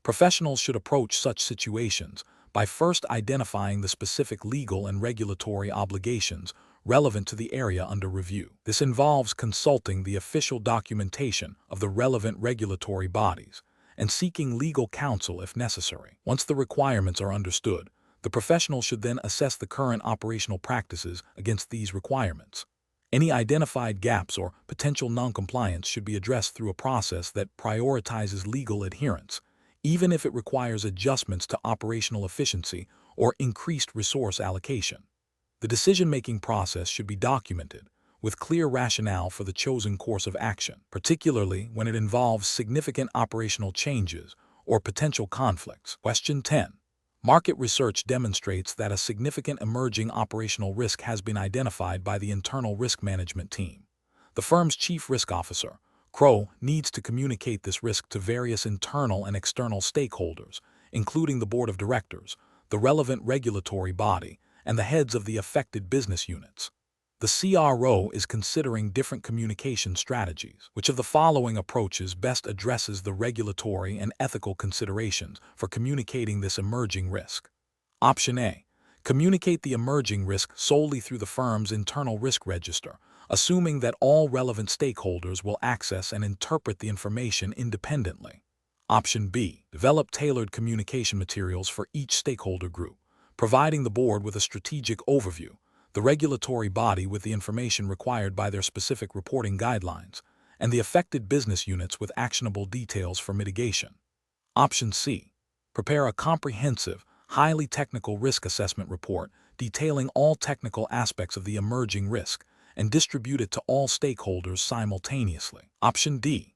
Professionals should approach such situations by first identifying the specific legal and regulatory obligations relevant to the area under review. This involves consulting the official documentation of the relevant regulatory bodies and seeking legal counsel if necessary. Once the requirements are understood, the professional should then assess the current operational practices against these requirements. Any identified gaps or potential noncompliance should be addressed through a process that prioritizes legal adherence, even if it requires adjustments to operational efficiency or increased resource allocation. The decision-making process should be documented, with clear rationale for the chosen course of action, particularly when it involves significant operational changes or potential conflicts. Question 10. Market research demonstrates that a significant emerging operational risk has been identified by the internal risk management team. The firm's chief risk officer, Crow, needs to communicate this risk to various internal and external stakeholders, including the board of directors, the relevant regulatory body, and the heads of the affected business units. The CRO is considering different communication strategies. Which of the following approaches best addresses the regulatory and ethical considerations for communicating this emerging risk? Option A. Communicate the emerging risk solely through the firm's internal risk register, assuming that all relevant stakeholders will access and interpret the information independently. Option B. Develop tailored communication materials for each stakeholder group, providing the board with a strategic overview, the regulatory body with the information required by their specific reporting guidelines, and the affected business units with actionable details for mitigation. Option C. Prepare a comprehensive, highly technical risk assessment report detailing all technical aspects of the emerging risk and distribute it to all stakeholders simultaneously. Option D.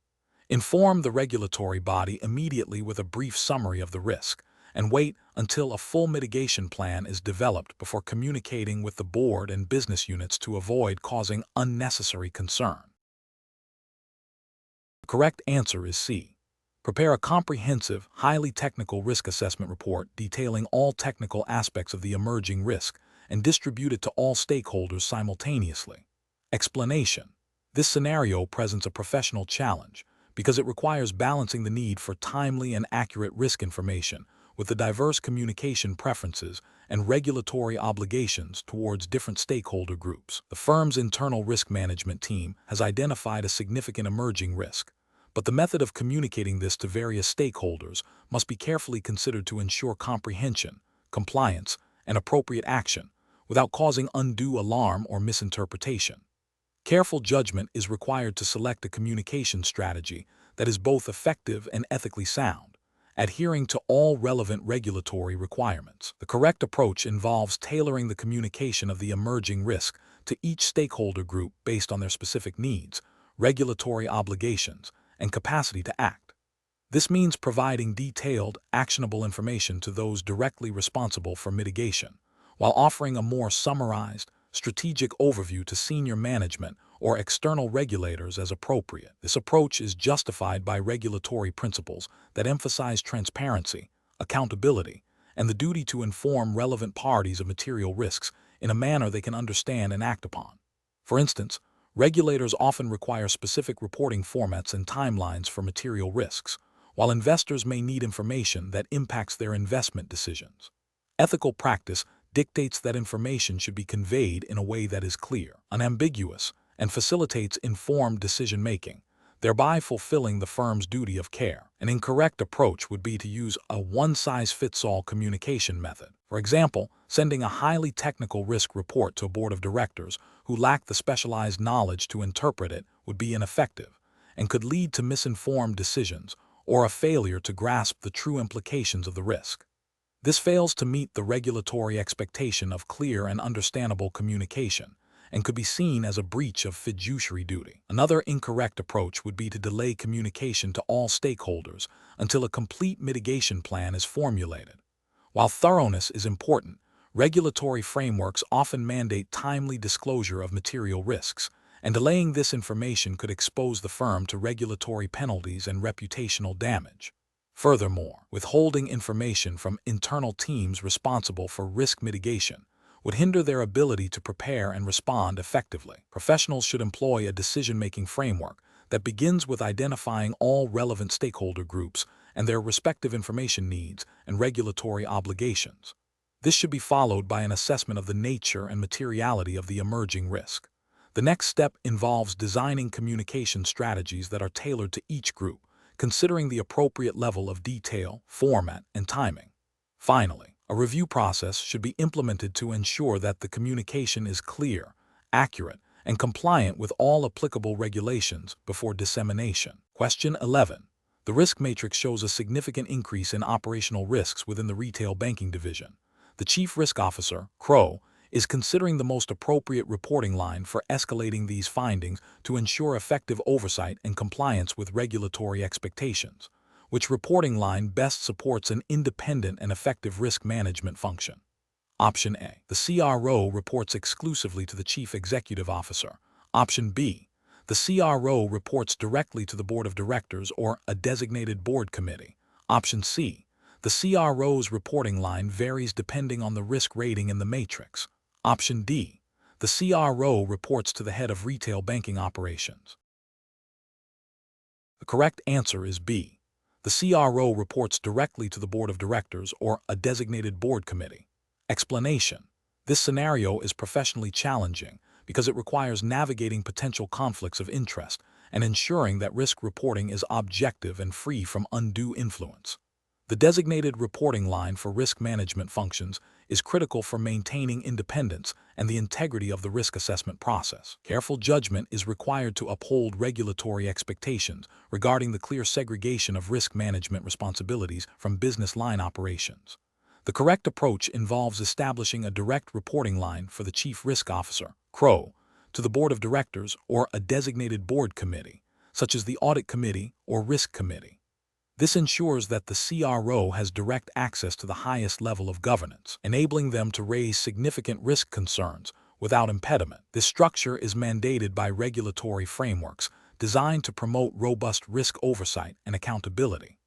Inform the regulatory body immediately with a brief summary of the risk and wait until a full mitigation plan is developed before communicating with the board and business units to avoid causing unnecessary concern. The correct answer is C. Prepare a comprehensive, highly technical risk assessment report detailing all technical aspects of the emerging risk and distribute it to all stakeholders simultaneously. Explanation. This scenario presents a professional challenge because it requires balancing the need for timely and accurate risk information with the diverse communication preferences and regulatory obligations towards different stakeholder groups. The firm's internal risk management team has identified a significant emerging risk, but the method of communicating this to various stakeholders must be carefully considered to ensure comprehension, compliance, and appropriate action without causing undue alarm or misinterpretation. Careful judgment is required to select a communication strategy that is both effective and ethically sound, adhering to all relevant regulatory requirements. The correct approach involves tailoring the communication of the emerging risk to each stakeholder group based on their specific needs, regulatory obligations, and capacity to act. This means providing detailed, actionable information to those directly responsible for mitigation, while offering a more summarized, strategic overview to senior management or external regulators as appropriate. This approach is justified by regulatory principles that emphasize transparency, accountability, and the duty to inform relevant parties of material risks in a manner they can understand and act upon. For instance, regulators often require specific reporting formats and timelines for material risks, while investors may need information that impacts their investment decisions. Ethical practice dictates that information should be conveyed in a way that is clear, unambiguous, and facilitates informed decision-making, thereby fulfilling the firm's duty of care. An incorrect approach would be to use a one-size-fits-all communication method. For example, sending a highly technical risk report to a board of directors who lack the specialized knowledge to interpret it would be ineffective and could lead to misinformed decisions or a failure to grasp the true implications of the risk. This fails to meet the regulatory expectation of clear and understandable communication and could be seen as a breach of fiduciary duty. Another incorrect approach would be to delay communication to all stakeholders until a complete mitigation plan is formulated. While thoroughness is important, regulatory frameworks often mandate timely disclosure of material risks, and delaying this information could expose the firm to regulatory penalties and reputational damage. Furthermore, withholding information from internal teams responsible for risk mitigation would hinder their ability to prepare and respond effectively. Professionals should employ a decision-making framework that begins with identifying all relevant stakeholder groups and their respective information needs and regulatory obligations. This should be followed by an assessment of the nature and materiality of the emerging risk. The next step involves designing communication strategies that are tailored to each group, considering the appropriate level of detail, format, and timing. Finally, a review process should be implemented to ensure that the communication is clear, accurate, and compliant with all applicable regulations before dissemination. Question 11. The risk matrix shows a significant increase in operational risks within the retail banking division. The Chief Risk Officer, Crow, is considering the most appropriate reporting line for escalating these findings to ensure effective oversight and compliance with regulatory expectations. Which reporting line best supports an independent and effective risk management function? Option A. The CRO reports exclusively to the Chief Executive Officer. Option B. The CRO reports directly to the Board of Directors or a designated board committee. Option C. The CRO's reporting line varies depending on the risk rating in the matrix. Option D. The CRO reports to the head of retail banking operations. The correct answer is B. The CRO reports directly to the Board of Directors or a designated board committee. Explanation. This scenario is professionally challenging because it requires navigating potential conflicts of interest and ensuring that risk reporting is objective and free from undue influence. The designated reporting line for risk management functions is critical for maintaining independence and the integrity of the risk assessment process. Careful judgment is required to uphold regulatory expectations regarding the clear segregation of risk management responsibilities from business line operations. The correct approach involves establishing a direct reporting line for the Chief Risk Officer, CRO, to the Board of Directors or a designated board committee, such as the Audit Committee or Risk Committee. This ensures that the CRO has direct access to the highest level of governance, enabling them to raise significant risk concerns without impediment. This structure is mandated by regulatory frameworks designed to promote robust risk oversight and accountability.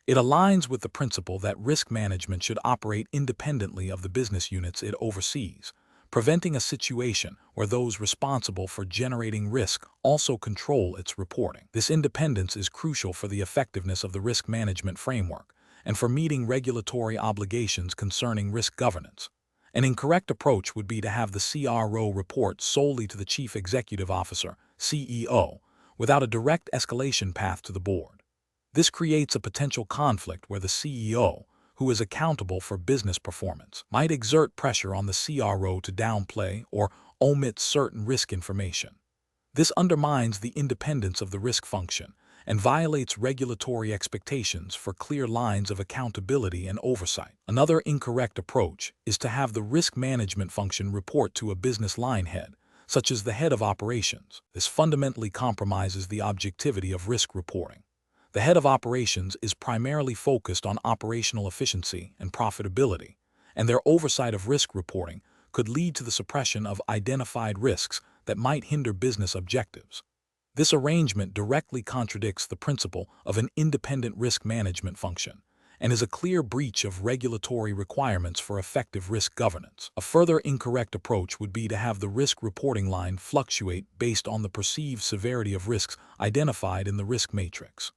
It aligns with the principle that risk management should operate independently of the business units it oversees, preventing a situation where those responsible for generating risk also control its reporting. This independence is crucial for the effectiveness of the risk management framework and for meeting regulatory obligations concerning risk governance. An incorrect approach would be to have the CRO report solely to the Chief Executive Officer, CEO, without a direct escalation path to the board. This creates a potential conflict where the CEO, who is accountable for business performance, might exert pressure on the CRO to downplay or omit certain risk information. This undermines the independence of the risk function and violates regulatory expectations for clear lines of accountability and oversight. Another incorrect approach is to have the risk management function report to a business line head, such as the head of operations. This fundamentally compromises the objectivity of risk reporting. The head of operations is primarily focused on operational efficiency and profitability, and their oversight of risk reporting could lead to the suppression of identified risks that might hinder business objectives. This arrangement directly contradicts the principle of an independent risk management function and is a clear breach of regulatory requirements for effective risk governance. A further incorrect approach would be to have the risk reporting line fluctuate based on the perceived severity of risks identified in the risk matrix.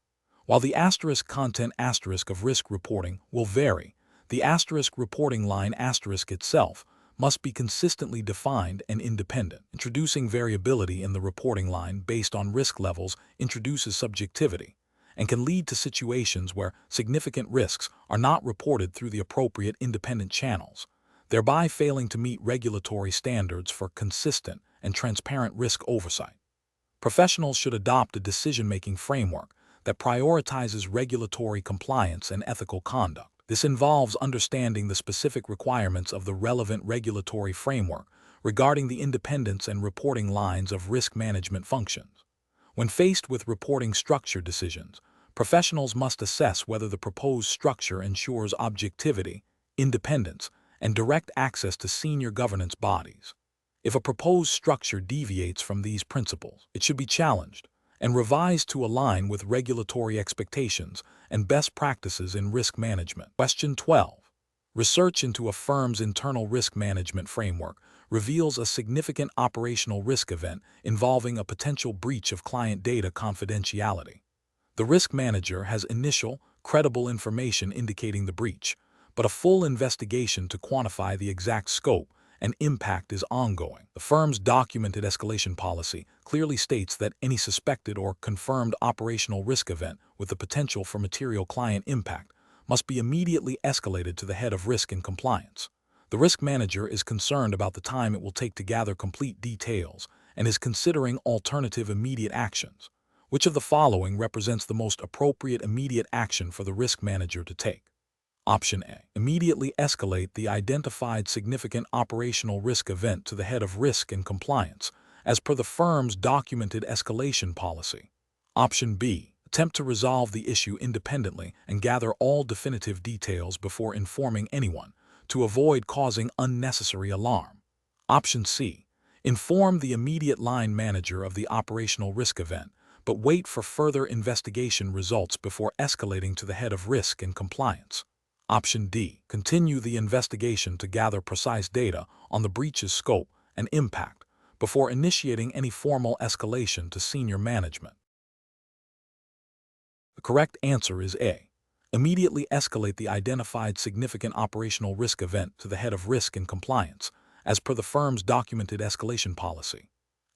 While the asterisk content asterisk of risk reporting will vary, the asterisk reporting line asterisk itself must be consistently defined and independent. Introducing variability in the reporting line based on risk levels introduces subjectivity and can lead to situations where significant risks are not reported through the appropriate independent channels, thereby failing to meet regulatory standards for consistent and transparent risk oversight. Professionals should adopt a decision-making framework that prioritizes regulatory compliance and ethical conduct. This involves understanding the specific requirements of the relevant regulatory framework regarding the independence and reporting lines of risk management functions. When faced with reporting structure decisions, professionals must assess whether the proposed structure ensures objectivity, independence, and direct access to senior governance bodies. If a proposed structure deviates from these principles, it should be challenged and revised to align with regulatory expectations and best practices in risk management. Question 12. Research into a firm's internal risk management framework reveals a significant operational risk event involving a potential breach of client data confidentiality. The risk manager has initial, credible information indicating the breach, but a full investigation to quantify the exact scope and impact is ongoing. The firm's documented escalation policy clearly states that any suspected or confirmed operational risk event with the potential for material client impact must be immediately escalated to the head of risk and compliance. The risk manager is concerned about the time it will take to gather complete details and is considering alternative immediate actions. Which of the following represents the most appropriate immediate action for the risk manager to take? Option A. Immediately escalate the identified significant operational risk event to the head of risk and compliance, as per the firm's documented escalation policy. Option B. Attempt to resolve the issue independently and gather all definitive details before informing anyone, to avoid causing unnecessary alarm. Option C. Inform the immediate line manager of the operational risk event, but wait for further investigation results before escalating to the head of risk and compliance. Option D. Continue the investigation to gather precise data on the breach's scope and impact before initiating any formal escalation to senior management. The correct answer is A. Immediately escalate the identified significant operational risk event to the head of risk and compliance, as per the firm's documented escalation policy.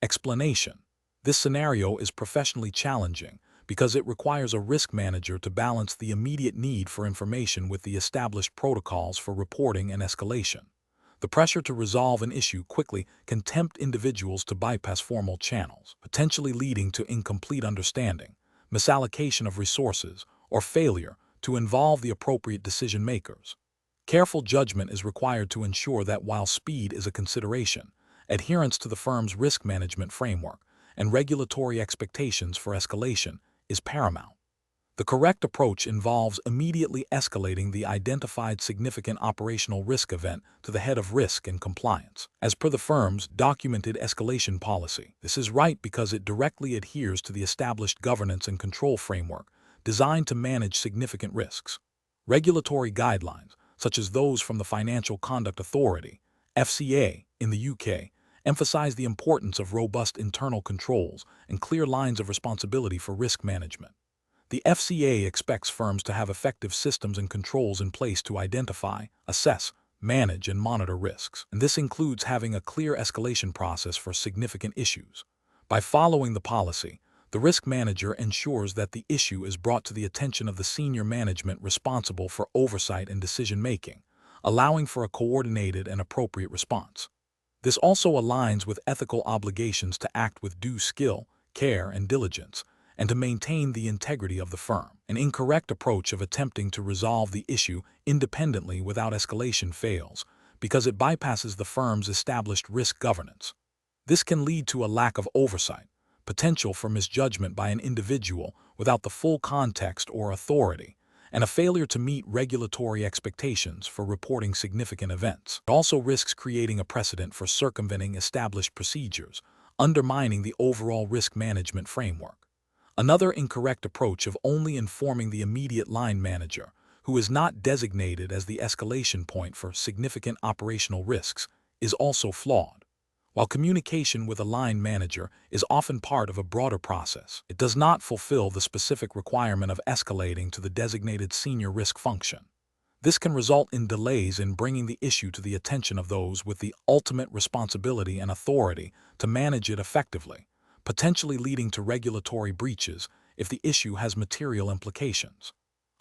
Explanation. This scenario is professionally challenging because it requires a risk manager to balance the immediate need for information with the established protocols for reporting and escalation. The pressure to resolve an issue quickly can tempt individuals to bypass formal channels, potentially leading to incomplete understanding, misallocation of resources, or failure to involve the appropriate decision makers. Careful judgment is required to ensure that while speed is a consideration, adherence to the firm's risk management framework and regulatory expectations for escalation is paramount. The correct approach involves immediately escalating the identified significant operational risk event to the head of risk and compliance, as per the firm's documented escalation policy. This is right because it directly adheres to the established governance and control framework designed to manage significant risks. Regulatory guidelines, such as those from the Financial Conduct Authority, FCA, in the UK, emphasize the importance of robust internal controls and clear lines of responsibility for risk management. The FCA expects firms to have effective systems and controls in place to identify, assess, manage, and monitor risks, and this includes having a clear escalation process for significant issues. By following the policy, the risk manager ensures that the issue is brought to the attention of the senior management responsible for oversight and decision-making, allowing for a coordinated and appropriate response. This also aligns with ethical obligations to act with due skill, care, and diligence, and to maintain the integrity of the firm. An incorrect approach of attempting to resolve the issue independently without escalation fails because it bypasses the firm's established risk governance. This can lead to a lack of oversight, potential for misjudgment by an individual without the full context or authority, and a failure to meet regulatory expectations for reporting significant events. It also risks creating a precedent for circumventing established procedures, undermining the overall risk management framework. Another incorrect approach of only informing the immediate line manager, who is not designated as the escalation point for significant operational risks, is also flawed. While communication with a line manager is often part of a broader process, it does not fulfill the specific requirement of escalating to the designated senior risk function. This can result in delays in bringing the issue to the attention of those with the ultimate responsibility and authority to manage it effectively, potentially leading to regulatory breaches if the issue has material implications.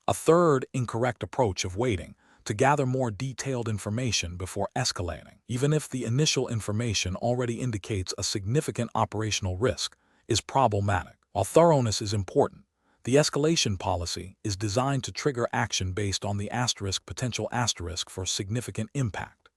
A third incorrect approach of waiting to gather more detailed information before escalating, even if the initial information already indicates a significant operational risk, is problematic. While thoroughness is important, the escalation policy is designed to trigger action based on the potential for significant impact.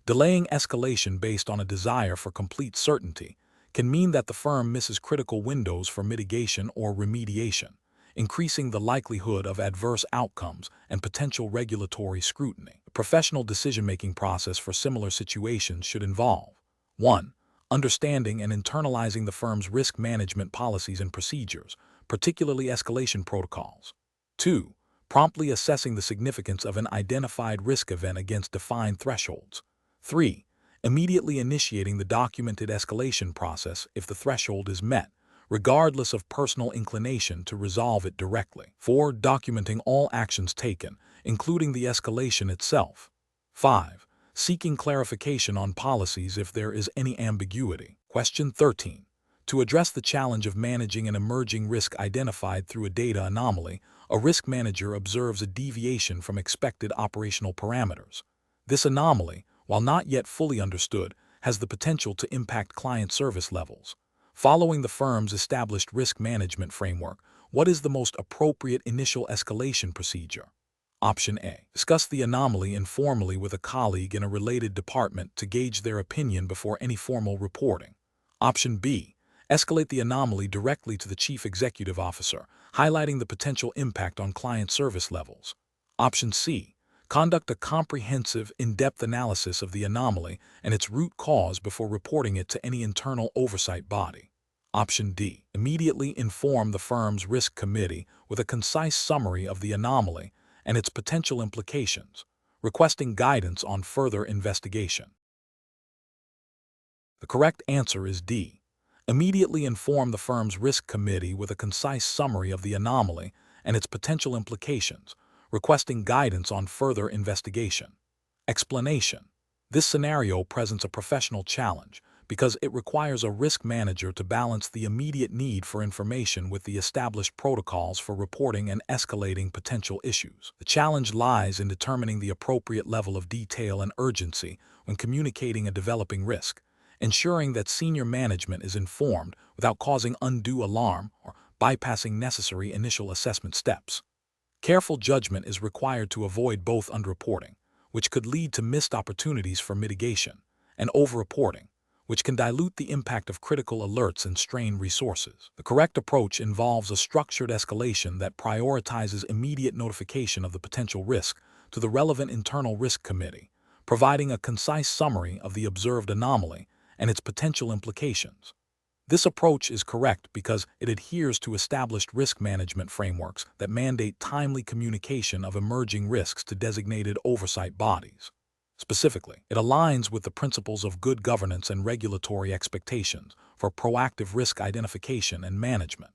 Delaying escalation based on a desire for complete certainty can mean that the firm misses critical windows for mitigation or remediation, increasing the likelihood of adverse outcomes and potential regulatory scrutiny. The professional decision-making process for similar situations should involve 1. Understanding and internalizing the firm's risk management policies and procedures, particularly escalation protocols. 2. Promptly assessing the significance of an identified risk event against defined thresholds. 3. Immediately initiating the documented escalation process if the threshold is met, regardless of personal inclination to resolve it directly. 4. Documenting all actions taken, including the escalation itself. 5. Seeking clarification on policies if there is any ambiguity. Question 13. To address the challenge of managing an emerging risk identified through a data anomaly, a risk manager observes a deviation from expected operational parameters. This anomaly, while not yet fully understood, has the potential to impact client service levels. Following the firm's established risk management framework, what is the most appropriate initial escalation procedure? Option A. Discuss the anomaly informally with a colleague in a related department to gauge their opinion before any formal reporting. Option B. Escalate the anomaly directly to the Chief Executive Officer, highlighting the potential impact on client service levels. Option C. Conduct a comprehensive, in-depth analysis of the anomaly and its root cause before reporting it to any internal oversight body. Option D. Immediately inform the firm's risk committee with a concise summary of the anomaly and its potential implications, requesting guidance on further investigation. The correct answer is D. Immediately inform the firm's risk committee with a concise summary of the anomaly and its potential implications, requesting guidance on further investigation. Explanation. This scenario presents a professional challenge because it requires a risk manager to balance the immediate need for information with the established protocols for reporting and escalating potential issues. The challenge lies in determining the appropriate level of detail and urgency when communicating a developing risk, ensuring that senior management is informed without causing undue alarm or bypassing necessary initial assessment steps. Careful judgment is required to avoid both underreporting, which could lead to missed opportunities for mitigation, and over-reporting, which can dilute the impact of critical alerts and strain resources. The correct approach involves a structured escalation that prioritizes immediate notification of the potential risk to the relevant internal risk committee, providing a concise summary of the observed anomaly and its potential implications. This approach is correct because it adheres to established risk management frameworks that mandate timely communication of emerging risks to designated oversight bodies. Specifically, it aligns with the principles of good governance and regulatory expectations for proactive risk identification and management.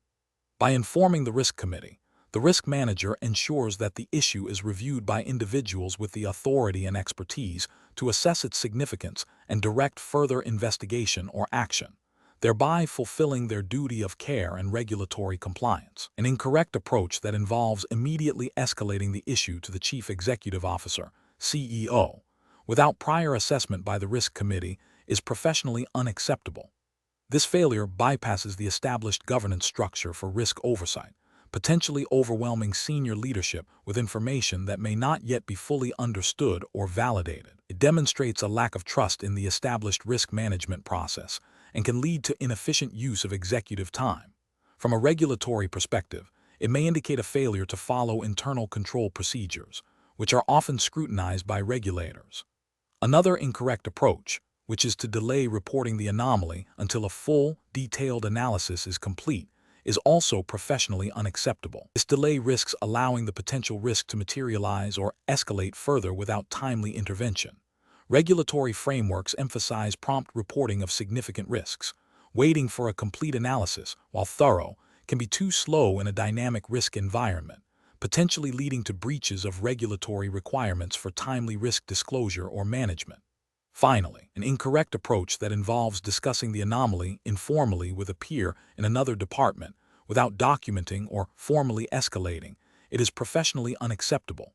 By informing the risk committee, the risk manager ensures that the issue is reviewed by individuals with the authority and expertise to assess its significance and direct further investigation or action, thereby fulfilling their duty of care and regulatory compliance. An incorrect approach that involves immediately escalating the issue to the Chief Executive Officer, CEO, without prior assessment by the risk committee is professionally unacceptable. This failure bypasses the established governance structure for risk oversight, potentially overwhelming senior leadership with information that may not yet be fully understood or validated. It demonstrates a lack of trust in the established risk management process and can lead to inefficient use of executive time. From a regulatory perspective, it may indicate a failure to follow internal control procedures, which are often scrutinized by regulators. Another incorrect approach, which is to delay reporting the anomaly until a full, detailed analysis is complete, is also professionally unacceptable. This delay risks allowing the potential risk to materialize or escalate further without timely intervention. Regulatory frameworks emphasize prompt reporting of significant risks. Waiting for a complete analysis, while thorough, can be too slow in a dynamic risk environment, potentially leading to breaches of regulatory requirements for timely risk disclosure or management. Finally, an incorrect approach that involves discussing the anomaly informally with a peer in another department without documenting or formally escalating it is professionally unacceptable.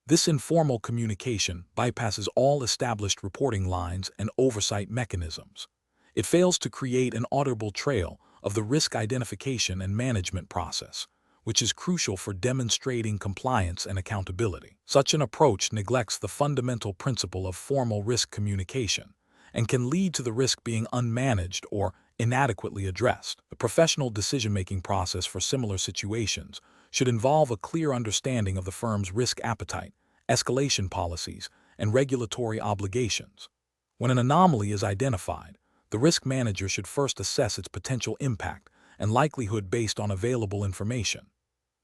This informal communication bypasses all established reporting lines and oversight mechanisms. It fails to create an auditable trail of the risk identification and management process, which is crucial for demonstrating compliance and accountability. Such an approach neglects the fundamental principle of formal risk communication and can lead to the risk being unmanaged or inadequately addressed. The professional decision-making process for similar situations should involve a clear understanding of the firm's risk appetite, escalation policies, and regulatory obligations. When an anomaly is identified, the risk manager should first assess its potential impact and likelihood based on available information.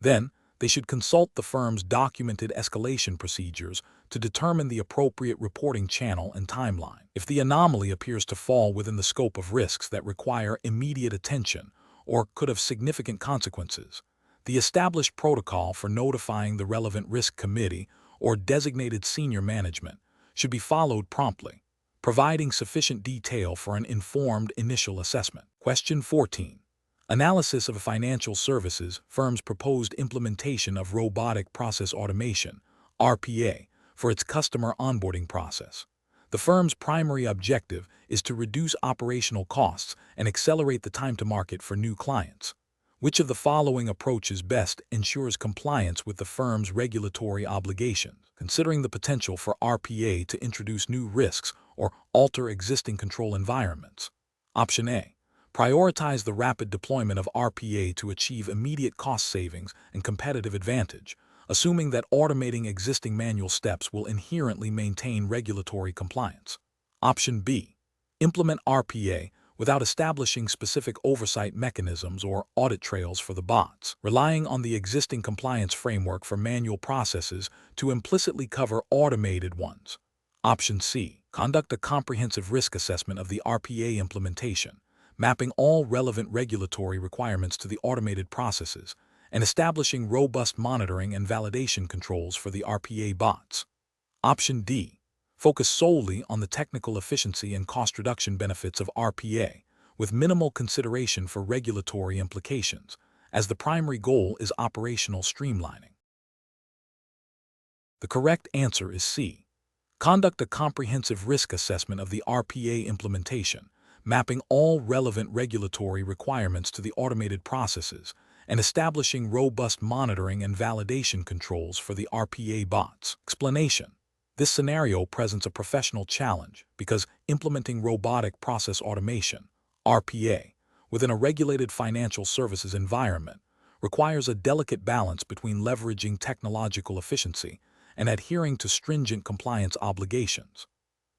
Then, they should consult the firm's documented escalation procedures to determine the appropriate reporting channel and timeline. If the anomaly appears to fall within the scope of risks that require immediate attention or could have significant consequences, the established protocol for notifying the relevant risk committee or designated senior management should be followed promptly, providing sufficient detail for an informed initial assessment. Question 14. Analysis of a financial services firm's proposed implementation of robotic process automation, RPA, for its customer onboarding process. The firm's primary objective is to reduce operational costs and accelerate the time to market for new clients. Which of the following approaches best ensures compliance with the firm's regulatory obligations, considering the potential for RPA to introduce new risks or alter existing control environments? Option A. Prioritize the rapid deployment of RPA to achieve immediate cost savings and competitive advantage, assuming that automating existing manual steps will inherently maintain regulatory compliance. Option B. Implement RPA without establishing specific oversight mechanisms or audit trails for the bots, relying on the existing compliance framework for manual processes to implicitly cover automated ones. Option C. Conduct a comprehensive risk assessment of the RPA implementation, mapping all relevant regulatory requirements to the automated processes, and establishing robust monitoring and validation controls for the RPA bots. Option D. Focus solely on the technical efficiency and cost reduction benefits of RPA, with minimal consideration for regulatory implications, as the primary goal is operational streamlining. The correct answer is C. Conduct a comprehensive risk assessment of the RPA implementation, mapping all relevant regulatory requirements to the automated processes, and establishing robust monitoring and validation controls for the RPA bots. Explanation. This scenario presents a professional challenge because implementing robotic process automation, RPA, within a regulated financial services environment requires a delicate balance between leveraging technological efficiency and adhering to stringent compliance obligations.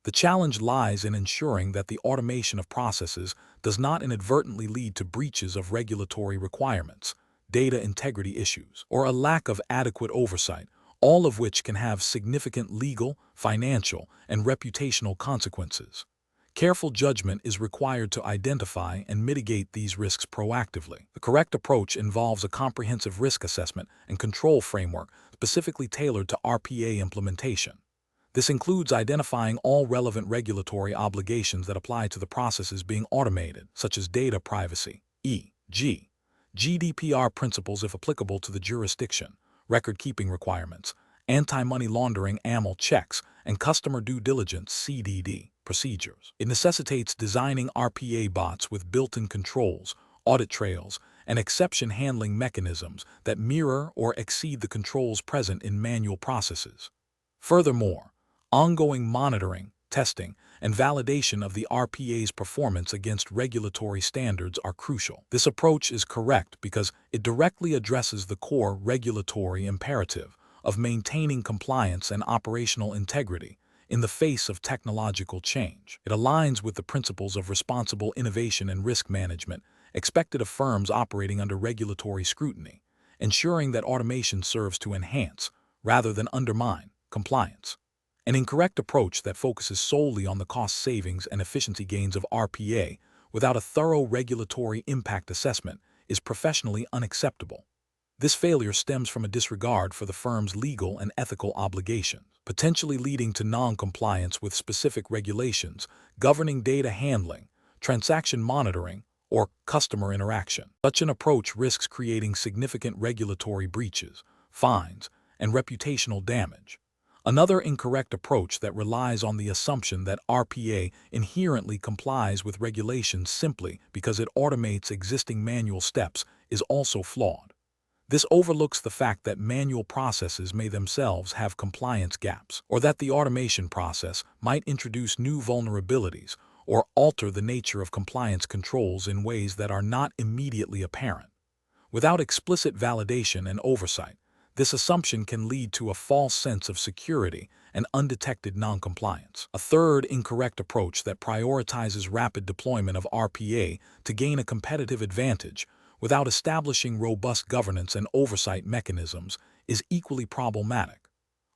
The challenge lies in ensuring that the automation of processes does not inadvertently lead to breaches of regulatory requirements, data integrity issues, or a lack of adequate oversight, all of which can have significant legal, financial, and reputational consequences. Careful judgment is required to identify and mitigate these risks proactively. The correct approach involves a comprehensive risk assessment and control framework specifically tailored to RPA implementation. This includes identifying all relevant regulatory obligations that apply to the processes being automated, such as data privacy, e.g., GDPR principles if applicable to the jurisdiction, record-keeping requirements, anti-money laundering AML checks, and customer due diligence CDD procedures. It necessitates designing RPA bots with built-in controls, audit trails, and exception handling mechanisms that mirror or exceed the controls present in manual processes. Furthermore, ongoing monitoring, testing, and validation of the RPA's performance against regulatory standards are crucial. This approach is correct because it directly addresses the core regulatory imperative of maintaining compliance and operational integrity in the face of technological change. It aligns with the principles of responsible innovation and risk management expected of firms operating under regulatory scrutiny, ensuring that automation serves to enhance, rather than undermine, compliance. An incorrect approach that focuses solely on the cost savings and efficiency gains of RPA without a thorough regulatory impact assessment is professionally unacceptable. This failure stems from a disregard for the firm's legal and ethical obligations, potentially leading to non-compliance with specific regulations governing data handling, transaction monitoring, or customer interaction. Such an approach risks creating significant regulatory breaches, fines, and reputational damage. Another incorrect approach that relies on the assumption that RPA inherently complies with regulations simply because it automates existing manual steps is also flawed. This overlooks the fact that manual processes may themselves have compliance gaps, or that the automation process might introduce new vulnerabilities or alter the nature of compliance controls in ways that are not immediately apparent. Without explicit validation and oversight, this assumption can lead to a false sense of security and undetected noncompliance. A third incorrect approach that prioritizes rapid deployment of RPA to gain a competitive advantage without establishing robust governance and oversight mechanisms is equally problematic.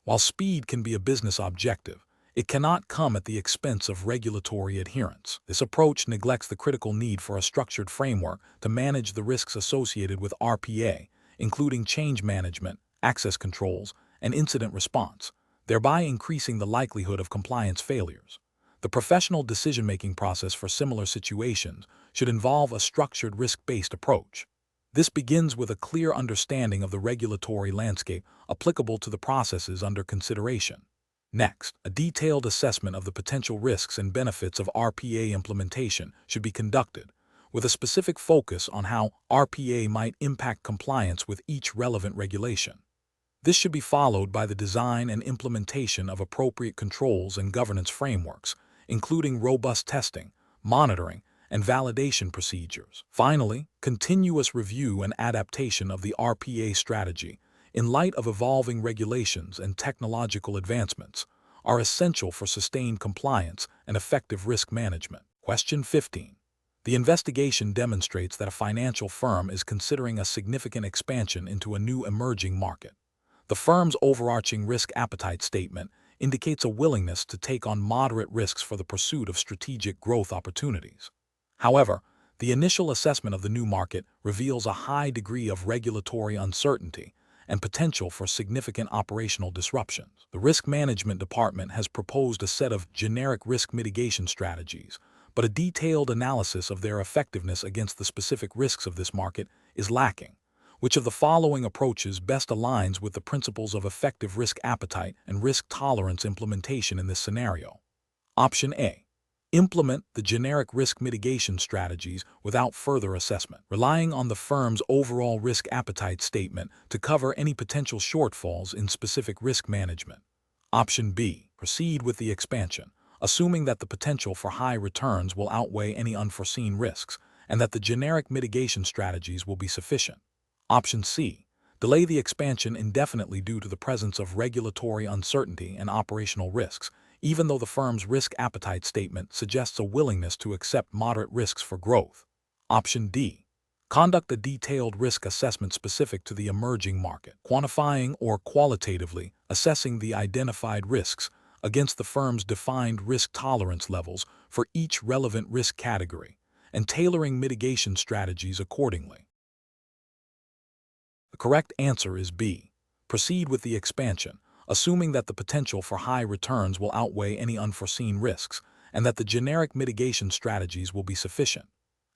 While speed can be a business objective, it cannot come at the expense of regulatory adherence. This approach neglects the critical need for a structured framework to manage the risks associated with RPA, including change management, access controls, and incident response, thereby increasing the likelihood of compliance failures. The professional decision-making process for similar situations should involve a structured risk-based approach. This begins with a clear understanding of the regulatory landscape applicable to the processes under consideration. Next, a detailed assessment of the potential risks and benefits of RPA implementation should be conducted, with a specific focus on how RPA might impact compliance with each relevant regulation. This should be followed by the design and implementation of appropriate controls and governance frameworks, including robust testing, monitoring, and validation procedures. Finally, continuous review and adaptation of the RPA strategy, in light of evolving regulations and technological advancements, are essential for sustained compliance and effective risk management. Question 15. The investigation demonstrates that a financial firm is considering a significant expansion into a new emerging market. The firm's overarching risk appetite statement indicates a willingness to take on moderate risks for the pursuit of strategic growth opportunities. However, the initial assessment of the new market reveals a high degree of regulatory uncertainty and potential for significant operational disruptions. The Risk Management Department has proposed a set of generic risk mitigation strategies, but a detailed analysis of their effectiveness against the specific risks of this market is lacking. Which of the following approaches best aligns with the principles of effective risk appetite and risk tolerance implementation in this scenario? Option A. Implement the generic risk mitigation strategies without further assessment, relying on the firm's overall risk appetite statement to cover any potential shortfalls in specific risk management. Option B. Proceed with the expansion, assuming that the potential for high returns will outweigh any unforeseen risks and that the generic mitigation strategies will be sufficient. Option C. Delay the expansion indefinitely due to the presence of regulatory uncertainty and operational risks, even though the firm's risk appetite statement suggests a willingness to accept moderate risks for growth. Option D. Conduct a detailed risk assessment specific to the emerging market, quantifying or qualitatively assessing the identified risks against the firm's defined risk tolerance levels for each relevant risk category, and tailoring mitigation strategies accordingly. The correct answer is B. Proceed with the expansion, assuming that the potential for high returns will outweigh any unforeseen risks and that the generic mitigation strategies will be sufficient.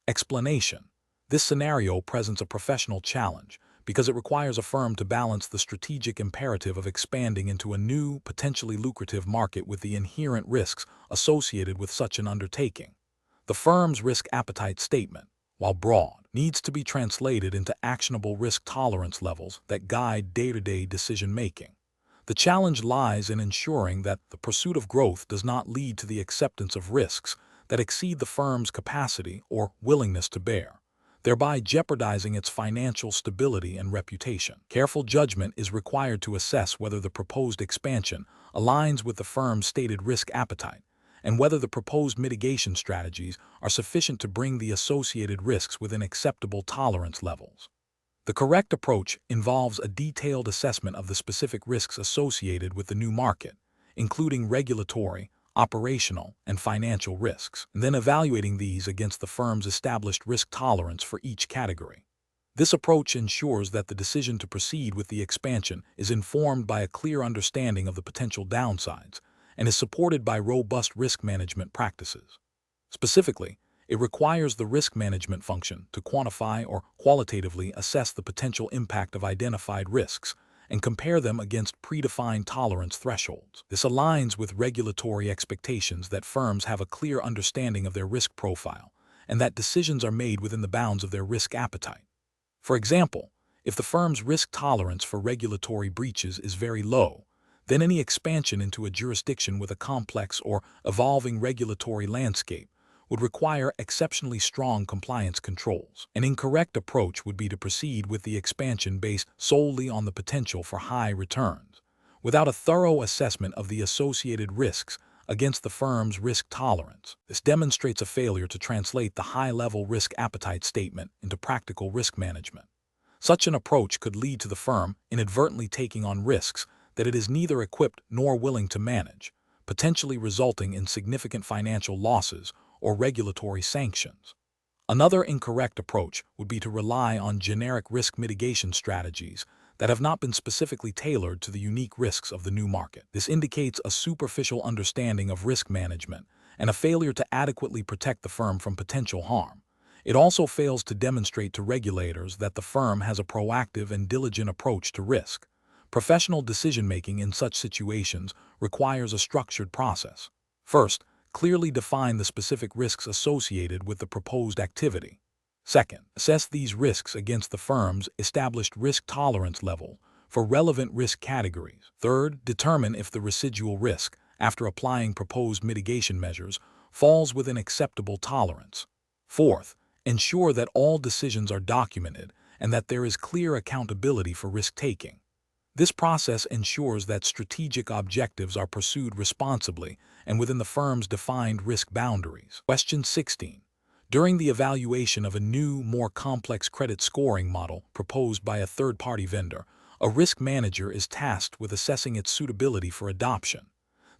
Explanation. This scenario presents a professional challenge because it requires a firm to balance the strategic imperative of expanding into a new, potentially lucrative market with the inherent risks associated with such an undertaking. The firm's risk appetite statement, while broad, needs to be translated into actionable risk tolerance levels that guide day-to-day decision-making. The challenge lies in ensuring that the pursuit of growth does not lead to the acceptance of risks that exceed the firm's capacity or willingness to bear, thereby jeopardizing its financial stability and reputation. Careful judgment is required to assess whether the proposed expansion aligns with the firm's stated risk appetite and whether the proposed mitigation strategies are sufficient to bring the associated risks within acceptable tolerance levels. The correct approach involves a detailed assessment of the specific risks associated with the new market, including regulatory, operational, and financial risks, and then evaluating these against the firm's established risk tolerance for each category. This approach ensures that the decision to proceed with the expansion is informed by a clear understanding of the potential downsides and is supported by robust risk management practices. Specifically, it requires the risk management function to quantify or qualitatively assess the potential impact of identified risks and compare them against predefined tolerance thresholds. This aligns with regulatory expectations that firms have a clear understanding of their risk profile and that decisions are made within the bounds of their risk appetite. For example, if the firm's risk tolerance for regulatory breaches is very low, then any expansion into a jurisdiction with a complex or evolving regulatory landscape would require exceptionally strong compliance controls. An incorrect approach would be to proceed with the expansion based solely on the potential for high returns, without a thorough assessment of the associated risks against the firm's risk tolerance. This demonstrates a failure to translate the high-level risk appetite statement into practical risk management. Such an approach could lead to the firm inadvertently taking on risks that it is neither equipped nor willing to manage, potentially resulting in significant financial losses or regulatory sanctions. Another incorrect approach would be to rely on generic risk mitigation strategies that have not been specifically tailored to the unique risks of the new market. This indicates a superficial understanding of risk management and a failure to adequately protect the firm from potential harm. It also fails to demonstrate to regulators that the firm has a proactive and diligent approach to risk. Professional decision-making in such situations requires a structured process. First, clearly define the specific risks associated with the proposed activity. Second, assess these risks against the firm's established risk tolerance level for relevant risk categories. Third, determine if the residual risk, after applying proposed mitigation measures, falls within acceptable tolerance. Fourth, ensure that all decisions are documented and that there is clear accountability for risk-taking. This process ensures that strategic objectives are pursued responsibly and within the firm's defined risk boundaries. Question 16. During the evaluation of a new, more complex credit scoring model proposed by a third-party vendor, a risk manager is tasked with assessing its suitability for adoption.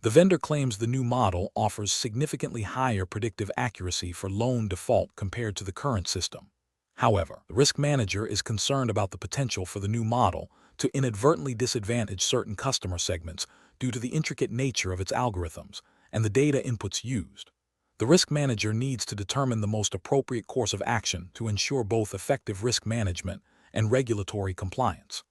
The vendor claims the new model offers significantly higher predictive accuracy for loan default compared to the current system. However, the risk manager is concerned about the potential for the new model to inadvertently disadvantage certain customer segments due to the intricate nature of its algorithms and the data inputs used. The risk manager needs to determine the most appropriate course of action to ensure both effective risk management and regulatory compliance.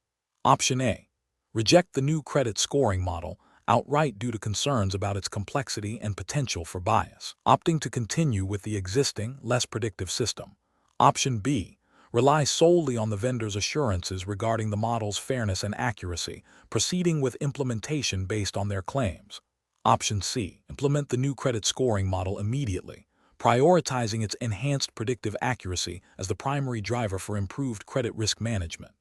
Option A. Reject the new credit scoring model outright due to concerns about its complexity and potential for bias, opting to continue with the existing, less predictive system. Option B. Rely solely on the vendor's assurances regarding the model's fairness and accuracy, proceeding with implementation based on their claims. Option C. Implement the new credit scoring model immediately, prioritizing its enhanced predictive accuracy as the primary driver for improved credit risk management.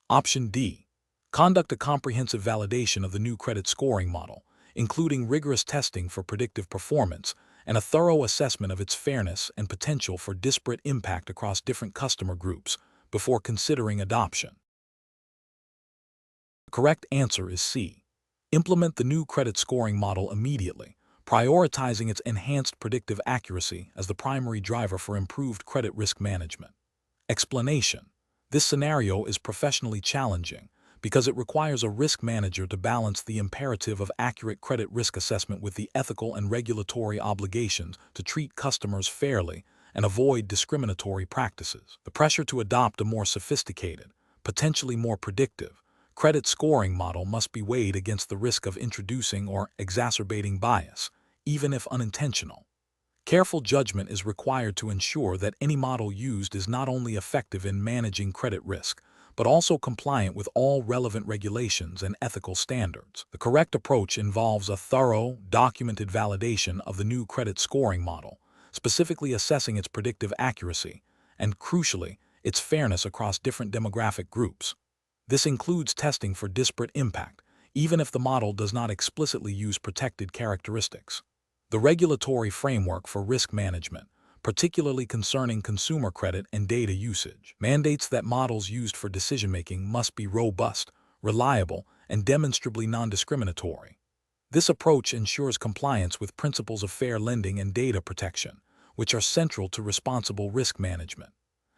Option D. Conduct a comprehensive validation of the new credit scoring model, including rigorous testing for predictive performance and a thorough assessment of its fairness and potential for disparate impact across different customer groups before considering adoption. The correct answer is C. Implement the new credit scoring model immediately, prioritizing its enhanced predictive accuracy as the primary driver for improved credit risk management. Explanation: this scenario is professionally challenging because it requires a risk manager to balance the imperative of accurate credit risk assessment with the ethical and regulatory obligations to treat customers fairly and avoid discriminatory practices. The pressure to adopt a more sophisticated, potentially more predictive, credit scoring model must be weighed against the risk of introducing or exacerbating bias, even if unintentional. Careful judgment is required to ensure that any model used is not only effective in managing credit risk, but also compliant with all relevant regulations and ethical standards. The correct approach involves a thorough, documented validation of the new credit scoring model, specifically assessing its predictive accuracy and, crucially, its fairness across different demographic groups. This includes testing for disparate impact, even if the model does not explicitly use protected characteristics. The regulatory framework for risk management, particularly concerning consumer credit and data usage, mandates that models used for decision-making must be robust, reliable, and demonstrably non-discriminatory. This approach ensures compliance with principles of fair lending and data protection, which are central to responsible risk management.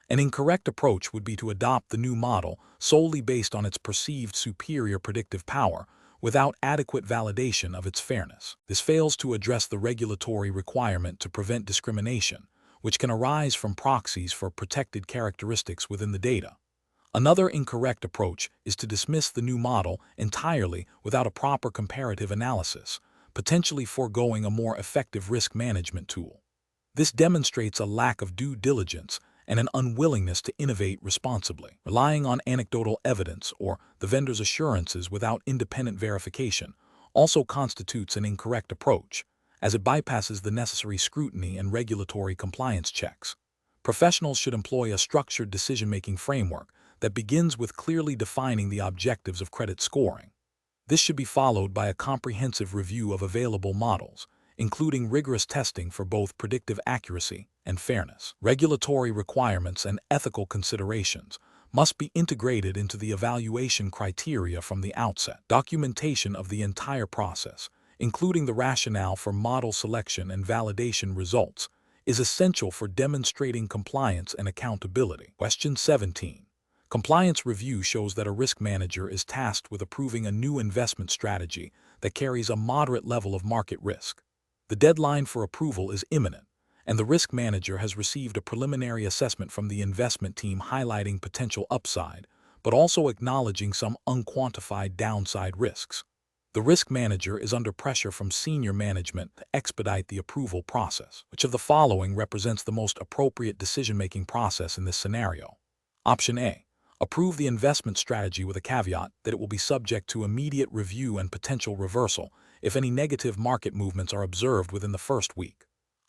An incorrect approach would be to adopt the new model solely based on its perceived superior predictive power, without adequate validation of its fairness. This fails to address the regulatory requirement to prevent discrimination, which can arise from proxies for protected characteristics within the data. Another incorrect approach is to dismiss the new model entirely without a proper comparative analysis, potentially foregoing a more effective risk management tool. This demonstrates a lack of due diligence and an unwillingness to innovate responsibly. Relying on anecdotal evidence or the vendor's assurances without independent verification also constitutes an incorrect approach, as it bypasses the necessary scrutiny and regulatory compliance checks. Professionals should employ a structured decision-making framework that begins with clearly defining the objectives of credit scoring. This should be followed by a comprehensive review of available models, including rigorous testing for both predictive accuracy and fairness. Regulatory requirements and ethical considerations must be integrated into the evaluation criteria from the outset. Documentation of the entire process, including the rationale for model selection and validation results, is essential for demonstrating compliance and accountability. Question 17. Compliance review shows that a risk manager is tasked with approving a new investment strategy that carries a moderate level of market risk. The deadline for approval is imminent, and the risk manager has received a preliminary assessment from the investment team highlighting potential upside, but also acknowledging some unquantified downside risks. The risk manager is under pressure from senior management to expedite the approval process. Which of the following represents the most appropriate decision-making process in this scenario? Option A. Approve the investment strategy with a caveat that it will be subject to immediate review and potential reversal if any negative market movements are observed within the first week.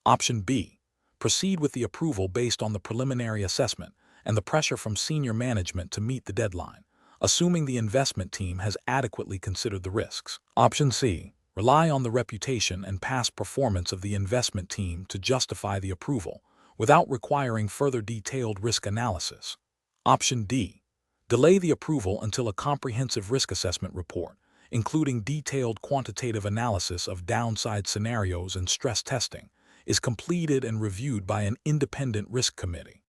Option B. Proceed with the approval based on the preliminary assessment and the pressure from senior management to meet the deadline, assuming the investment team has adequately considered the risks. Option C. Rely on the reputation and past performance of the investment team to justify the approval, without requiring further detailed risk analysis. Option D. Delay the approval until a comprehensive risk assessment report, including detailed quantitative analysis of downside scenarios and stress testing, is completed and reviewed by an independent risk committee.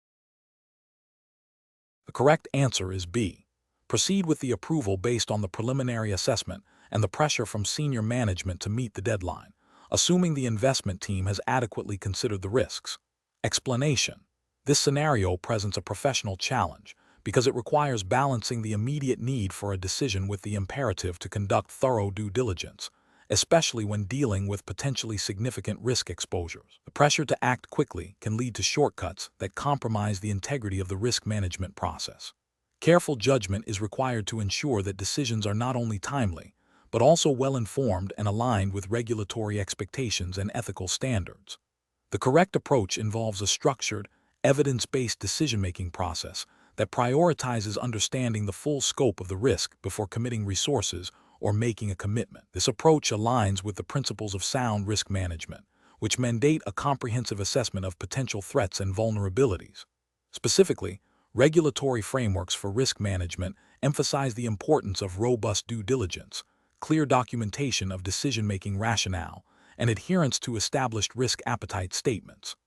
The correct answer is B. Proceed with the approval based on the preliminary assessment and the pressure from senior management to meet the deadline, assuming the investment team has adequately considered the risks. Explanation: this scenario presents a professional challenge because it requires balancing the immediate need for a decision with the imperative to conduct thorough due diligence, especially when dealing with potentially significant risk exposures. The pressure to act quickly can lead to shortcuts that compromise the integrity of the risk management process. Careful judgment is required to ensure that decisions are not only timely, but also well-informed and aligned with regulatory expectations and ethical standards. The correct approach involves a structured, evidence-based decision-making process that prioritizes understanding the full scope of the risk before committing resources or making a commitment. This approach aligns with the principles of sound risk management, which mandate a comprehensive assessment of potential threats and vulnerabilities. Specifically, regulatory frameworks for risk management emphasize the importance of robust due diligence, clear documentation of decision-making rationale, and adherence to established risk appetite statements.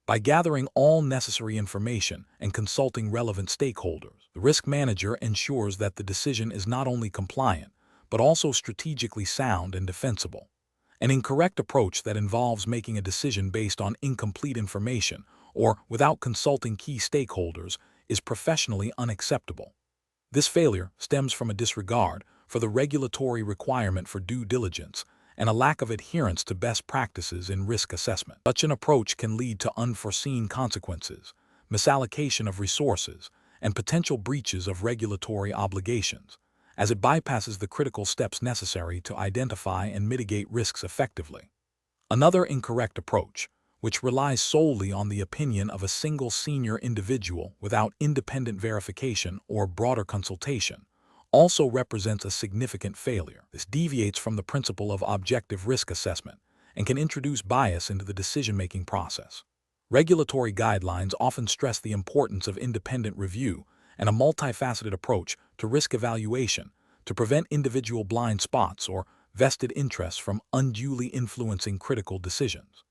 By gathering all necessary information and consulting relevant stakeholders, the risk manager ensures that the decision is not only compliant, but also strategically sound and defensible. An incorrect approach that involves making a decision based on incomplete information or without consulting key stakeholders is professionally unacceptable. This failure stems from a disregard for the regulatory requirement for due diligence and a lack of adherence to best practices in risk assessment. Such an approach can lead to unforeseen consequences, misallocation of resources, and potential breaches of regulatory obligations, as it bypasses the critical steps necessary to identify and mitigate risks effectively. Another incorrect approach, which relies solely on the opinion of a single senior individual without independent verification or broader consultation, also represents a significant failure. This deviates from the principle of objective risk assessment and can introduce bias into the decision-making process. Regulatory guidelines often stress the importance of independent review and a multifaceted approach to risk evaluation to prevent individual blind spots or vested interests from unduly influencing critical decisions.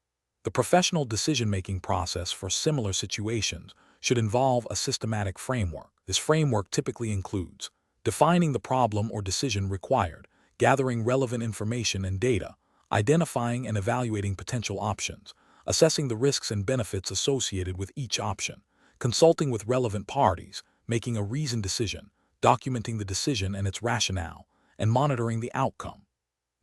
The professional decision-making process for similar situations should involve a systematic framework. This framework typically includes defining the problem or decision required, gathering relevant information and data, identifying and evaluating potential options, assessing the risks and benefits associated with each option, consulting with relevant parties, making a reasoned decision, documenting the decision and its rationale, and monitoring the outcome.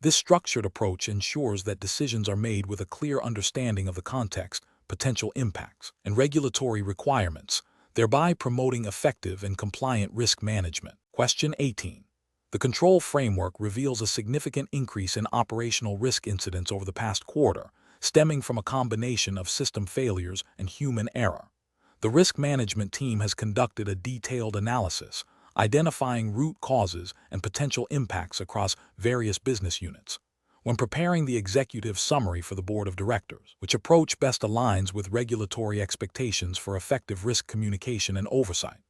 This structured approach ensures that decisions are made with a clear understanding of the context, potential impacts, and regulatory requirements, thereby promoting effective and compliant risk management. Question 18. The control framework reveals a significant increase in operational risk incidents over the past quarter, stemming from a combination of system failures and human error. The risk management team has conducted a detailed analysis, identifying root causes and potential impacts across various business units. When preparing the executive summary for the board of directors, which approach best aligns with regulatory expectations for effective risk communication and oversight?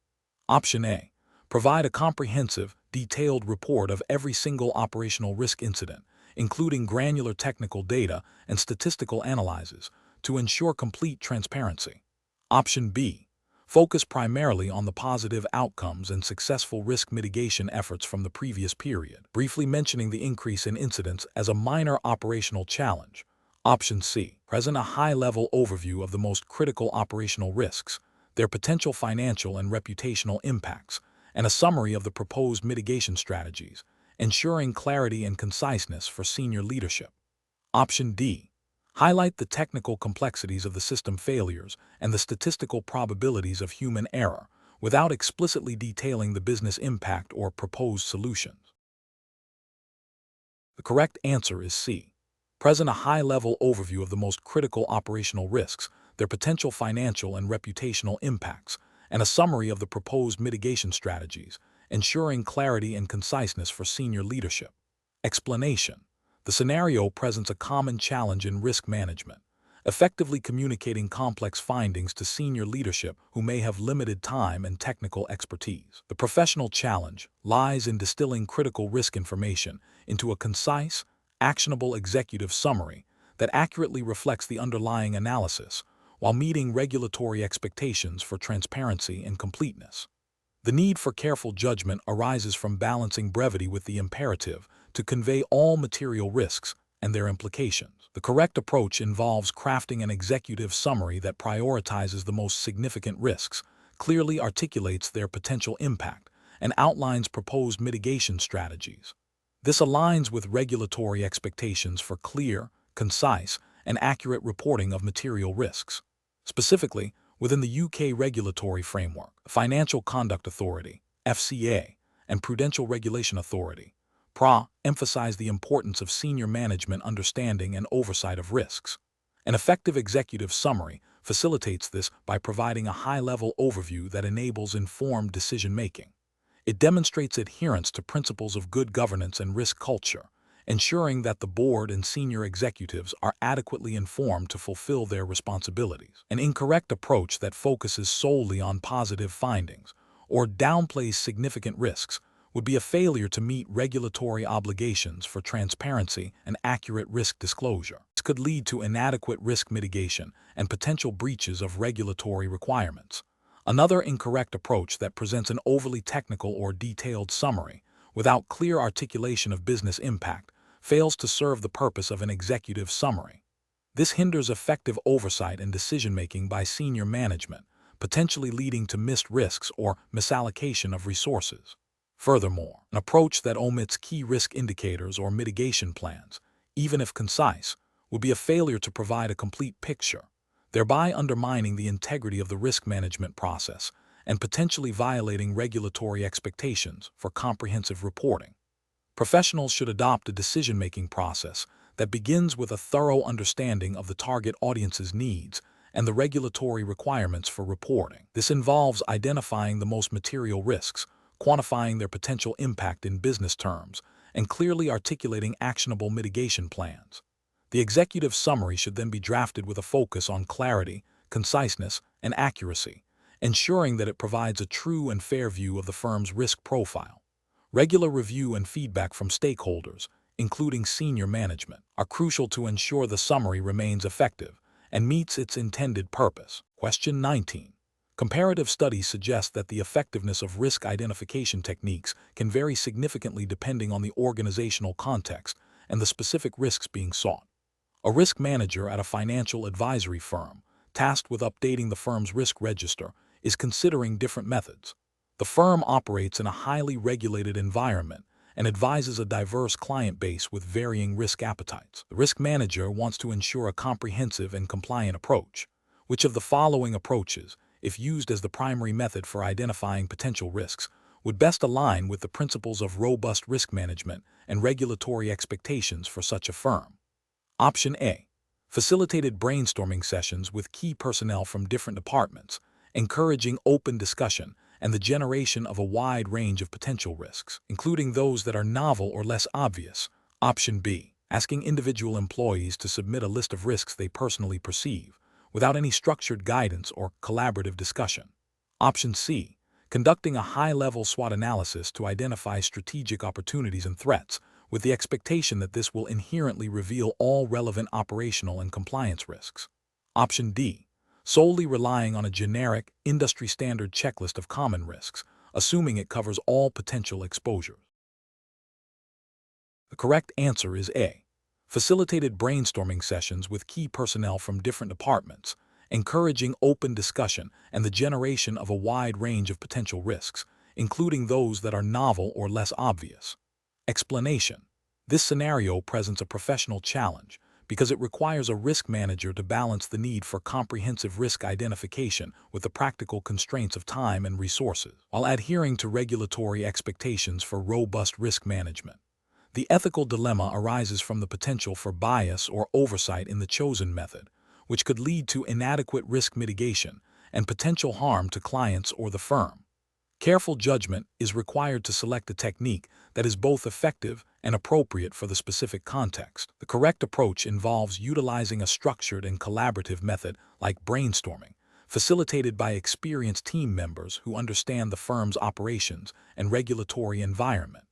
Option A. Provide a comprehensive, detailed report of every single operational risk incident, including granular technical data and statistical analyses, to ensure complete transparency. Option B. Focus primarily on the positive outcomes and successful risk mitigation efforts from the previous period, briefly mentioning the increase in incidents as a minor operational challenge. Option C. Present a high-level overview of the most critical operational risks, their potential financial and reputational impacts, and a summary of the proposed mitigation strategies, ensuring clarity and conciseness for senior leadership. Option D. Highlight the technical complexities of the system failures and the statistical probabilities of human error, without explicitly detailing the business impact or proposed solutions. The correct answer is C. Present a high-level overview of the most critical operational risks, their potential financial and reputational impacts, and a summary of the proposed mitigation strategies, ensuring clarity and conciseness for senior leadership. Explanation. The scenario presents a common challenge in risk management, effectively communicating complex findings to senior leadership who may have limited time and technical expertise. The professional challenge lies in distilling critical risk information into a concise, actionable executive summary that accurately reflects the underlying analysis, while meeting regulatory expectations for transparency and completeness. The need for careful judgment arises from balancing brevity with the imperative to convey all material risks and their implications. The correct approach involves crafting an executive summary that prioritizes the most significant risks, clearly articulates their potential impact, and outlines proposed mitigation strategies. This aligns with regulatory expectations for clear, concise, and accurate reporting of material risks. Specifically, within the UK regulatory framework, the Financial Conduct Authority, FCA, and Prudential Regulation Authority, Emphasize the importance of senior management understanding and oversight of risks. An effective executive summary facilitates this by providing a high-level overview that enables informed decision-making. It demonstrates adherence to principles of good governance and risk culture, ensuring that the board and senior executives are adequately informed to fulfill their responsibilities. An incorrect approach that focuses solely on positive findings or downplays significant risks would be a failure to meet regulatory obligations for transparency and accurate risk disclosure. This could lead to inadequate risk mitigation and potential breaches of regulatory requirements. Another incorrect approach that presents an overly technical or detailed summary without clear articulation of business impact fails to serve the purpose of an executive summary. This hinders effective oversight and decision-making by senior management, potentially leading to missed risks or misallocation of resources. Furthermore, an approach that omits key risk indicators or mitigation plans, even if concise, would be a failure to provide a complete picture, thereby undermining the integrity of the risk management process and potentially violating regulatory expectations for comprehensive reporting. Professionals should adopt a decision-making process that begins with a thorough understanding of the target audience's needs and the regulatory requirements for reporting. This involves identifying the most material risks, quantifying their potential impact in business terms, and clearly articulating actionable mitigation plans. The executive summary should then be drafted with a focus on clarity, conciseness, and accuracy, ensuring that it provides a true and fair view of the firm's risk profile. Regular review and feedback from stakeholders, including senior management, are crucial to ensure the summary remains effective and meets its intended purpose. Question 19. Comparative studies suggest that the effectiveness of risk identification techniques can vary significantly depending on the organizational context and the specific risks being sought. A risk manager at a financial advisory firm, tasked with updating the firm's risk register, is considering different methods. The firm operates in a highly regulated environment and advises a diverse client base with varying risk appetites. The risk manager wants to ensure a comprehensive and compliant approach. Which of the following approaches, if used as the primary method for identifying potential risks, would best align with the principles of robust risk management and regulatory expectations for such a firm? Option A. Facilitated brainstorming sessions with key personnel from different departments, encouraging open discussion and the generation of a wide range of potential risks, including those that are novel or less obvious. Option B. Asking individual employees to submit a list of risks they personally perceive, without any structured guidance or collaborative discussion. Option C. Conducting a high-level SWOT analysis to identify strategic opportunities and threats, with the expectation that this will inherently reveal all relevant operational and compliance risks. Option D. Solely relying on a generic, industry-standard checklist of common risks, assuming it covers all potential exposures. The correct answer is A. Facilitated brainstorming sessions with key personnel from different departments, encouraging open discussion and the generation of a wide range of potential risks, including those that are novel or less obvious. Explanation. This scenario presents a professional challenge because it requires a risk manager to balance the need for comprehensive risk identification with the practical constraints of time and resources, while adhering to regulatory expectations for robust risk management. The ethical dilemma arises from the potential for bias or oversight in the chosen method, which could lead to inadequate risk mitigation and potential harm to clients or the firm. Careful judgment is required to select a technique that is both effective and appropriate for the specific context. The correct approach involves utilizing a structured and collaborative method like brainstorming, facilitated by experienced team members who understand the firm's operations and regulatory environment.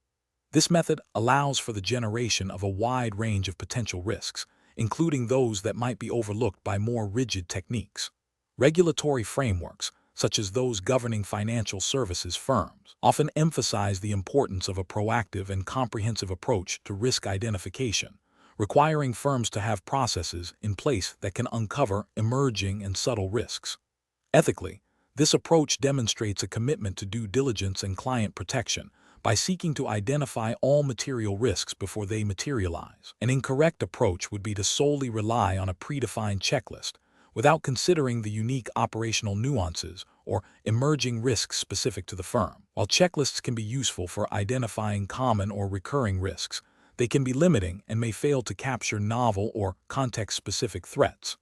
This method allows for the generation of a wide range of potential risks, including those that might be overlooked by more rigid techniques. Regulatory frameworks, such as those governing financial services firms, often emphasize the importance of a proactive and comprehensive approach to risk identification, requiring firms to have processes in place that can uncover emerging and subtle risks. Ethically, this approach demonstrates a commitment to due diligence and client protection by seeking to identify all material risks before they materialize. An incorrect approach would be to solely rely on a predefined checklist, without considering the unique operational nuances or emerging risks specific to the firm. While checklists can be useful for identifying common or recurring risks, they can be limiting and may fail to capture novel or context-specific threats.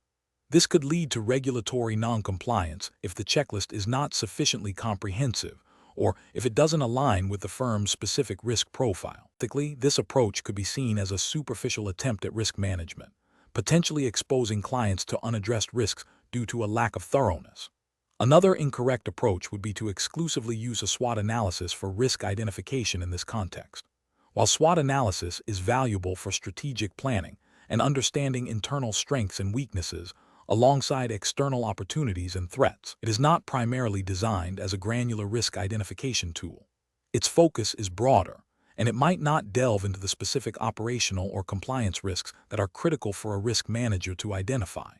This could lead to regulatory noncompliance if the checklist is not sufficiently comprehensive or if it doesn't align with the firm's specific risk profile. Typically, this approach could be seen as a superficial attempt at risk management, potentially exposing clients to unaddressed risks due to a lack of thoroughness. Another incorrect approach would be to exclusively use a SWOT analysis for risk identification in this context. While SWOT analysis is valuable for strategic planning and understanding internal strengths and weaknesses alongside external opportunities and threats, it is not primarily designed as a granular risk identification tool. Its focus is broader, and it might not delve into the specific operational or compliance risks that are critical for a risk manager to identify.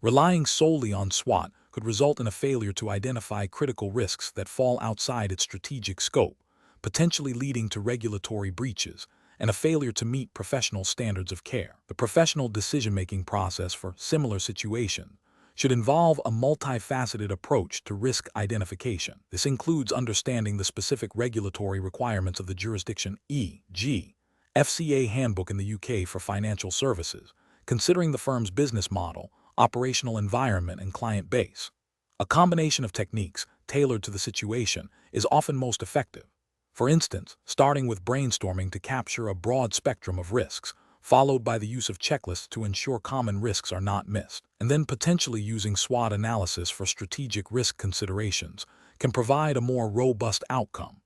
Relying solely on SWOT could result in a failure to identify critical risks that fall outside its strategic scope, potentially leading to regulatory breaches and a failure to meet professional standards of care. The professional decision-making process for similar situations should involve a multifaceted approach to risk identification. This includes understanding the specific regulatory requirements of the jurisdiction, e.g., FCA Handbook in the UK for financial services, considering the firm's business model, operational environment, and client base. A combination of techniques tailored to the situation is often most effective. For instance, starting with brainstorming to capture a broad spectrum of risks, followed by the use of checklists to ensure common risks are not missed, and then potentially using SWOT analysis for strategic risk considerations can provide a more robust outcome.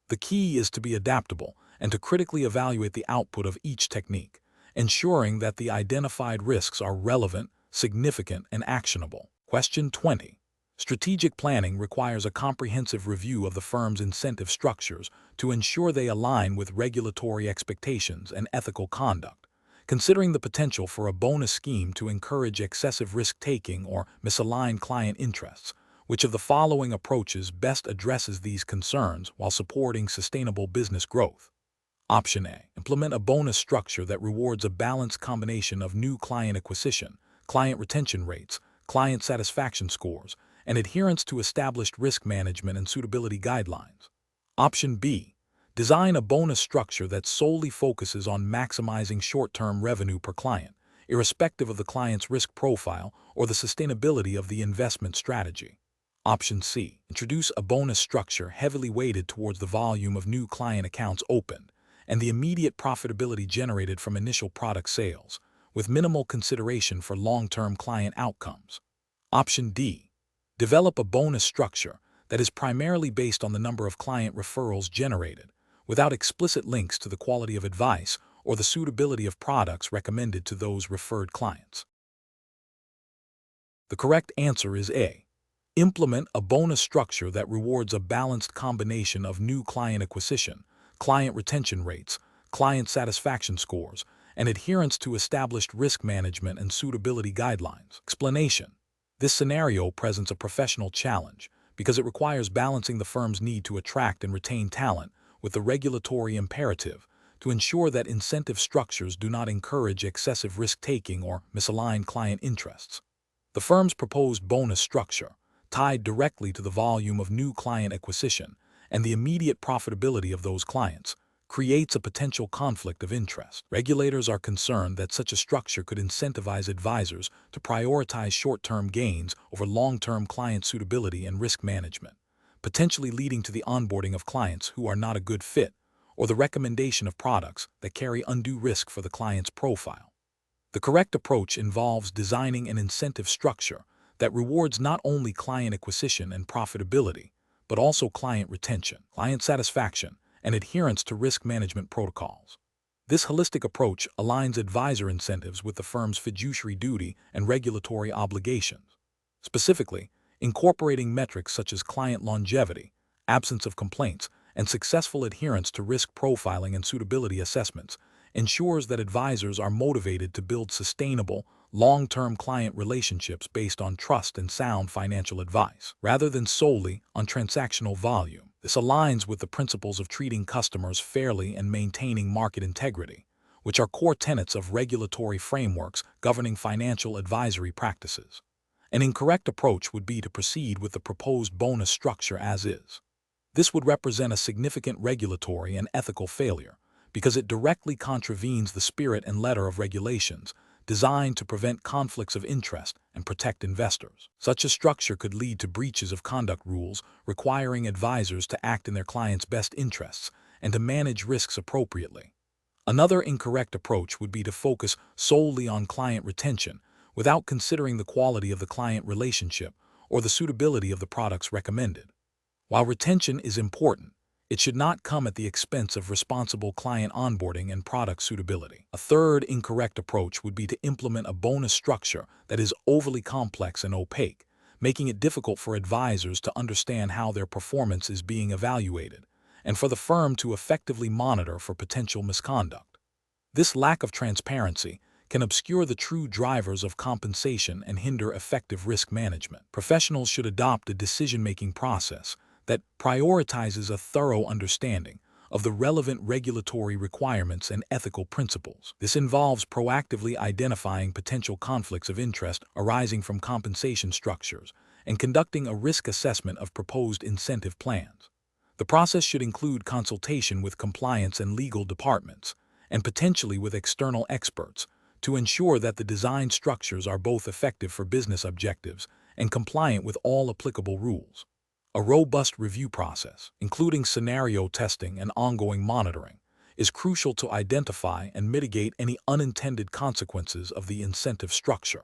The key is to be adaptable and to critically evaluate the output of each technique, ensuring that the identified risks are relevant, significant, and actionable. Question 20. Strategic planning requires a comprehensive review of the firm's incentive structures to ensure they align with regulatory expectations and ethical conduct, considering the potential for a bonus scheme to encourage excessive risk-taking or misaligned client interests. Which of the following approaches best addresses these concerns while supporting sustainable business growth? Option A. Implement a bonus structure that rewards a balanced combination of new client acquisition, client retention rates, client satisfaction scores, and adherence to established risk management and suitability guidelines. Option B. Design a bonus structure that solely focuses on maximizing short-term revenue per client, irrespective of the client's risk profile or the sustainability of the investment strategy. Option C. Introduce a bonus structure heavily weighted towards the volume of new client accounts opened and the immediate profitability generated from initial product sales, with minimal consideration for long-term client outcomes. Option D. Develop a bonus structure that is primarily based on the number of client referrals generated, without explicit links to the quality of advice or the suitability of products recommended to those referred clients. The correct answer is A. Implement a bonus structure that rewards a balanced combination of new client acquisition, client retention rates, client satisfaction scores, and adherence to established risk management and suitability guidelines. Explanation. This scenario presents a professional challenge because it requires balancing the firm's need to attract and retain talent with the regulatory imperative to ensure that incentive structures do not encourage excessive risk-taking or misaligned client interests. The firm's proposed bonus structure, tied directly to the volume of new client acquisition and the immediate profitability of those clients, creates a potential conflict of interest. Regulators are concerned that such a structure could incentivize advisors to prioritize short-term gains over long-term client suitability and risk management, potentially leading to the onboarding of clients who are not a good fit or the recommendation of products that carry undue risk for the client's profile. The correct approach involves designing an incentive structure that rewards not only client acquisition and profitability, but also client retention, client satisfaction, and adherence to risk management protocols. This holistic approach aligns advisor incentives with the firm's fiduciary duty and regulatory obligations. Specifically, incorporating metrics such as client longevity, absence of complaints, and successful adherence to risk profiling and suitability assessments ensures that advisors are motivated to build sustainable, long-term client relationships based on trust and sound financial advice, rather than solely on transactional volume. This aligns with the principles of treating customers fairly and maintaining market integrity, which are core tenets of regulatory frameworks governing financial advisory practices. An incorrect approach would be to proceed with the proposed bonus structure as is. This would represent a significant regulatory and ethical failure because it directly contravenes the spirit and letter of regulations designed to prevent conflicts of interest and protect investors. Such a structure could lead to breaches of conduct rules requiring advisors to act in their clients' best interests and to manage risks appropriately. Another incorrect approach would be to focus solely on client retention without considering the quality of the client relationship or the suitability of the products recommended. While retention is important, it should not come at the expense of responsible client onboarding and product suitability. A third incorrect approach would be to implement a bonus structure that is overly complex and opaque, making it difficult for advisors to understand how their performance is being evaluated, and for the firm to effectively monitor for potential misconduct. This lack of transparency can obscure the true drivers of compensation and hinder effective risk management. Professionals should adopt a decision-making process that prioritizes a thorough understanding of the relevant regulatory requirements and ethical principles. This involves proactively identifying potential conflicts of interest arising from compensation structures and conducting a risk assessment of proposed incentive plans. The process should include consultation with compliance and legal departments, and potentially with external experts, to ensure that the design structures are both effective for business objectives and compliant with all applicable rules. A robust review process, including scenario testing and ongoing monitoring, is crucial to identify and mitigate any unintended consequences of the incentive structure.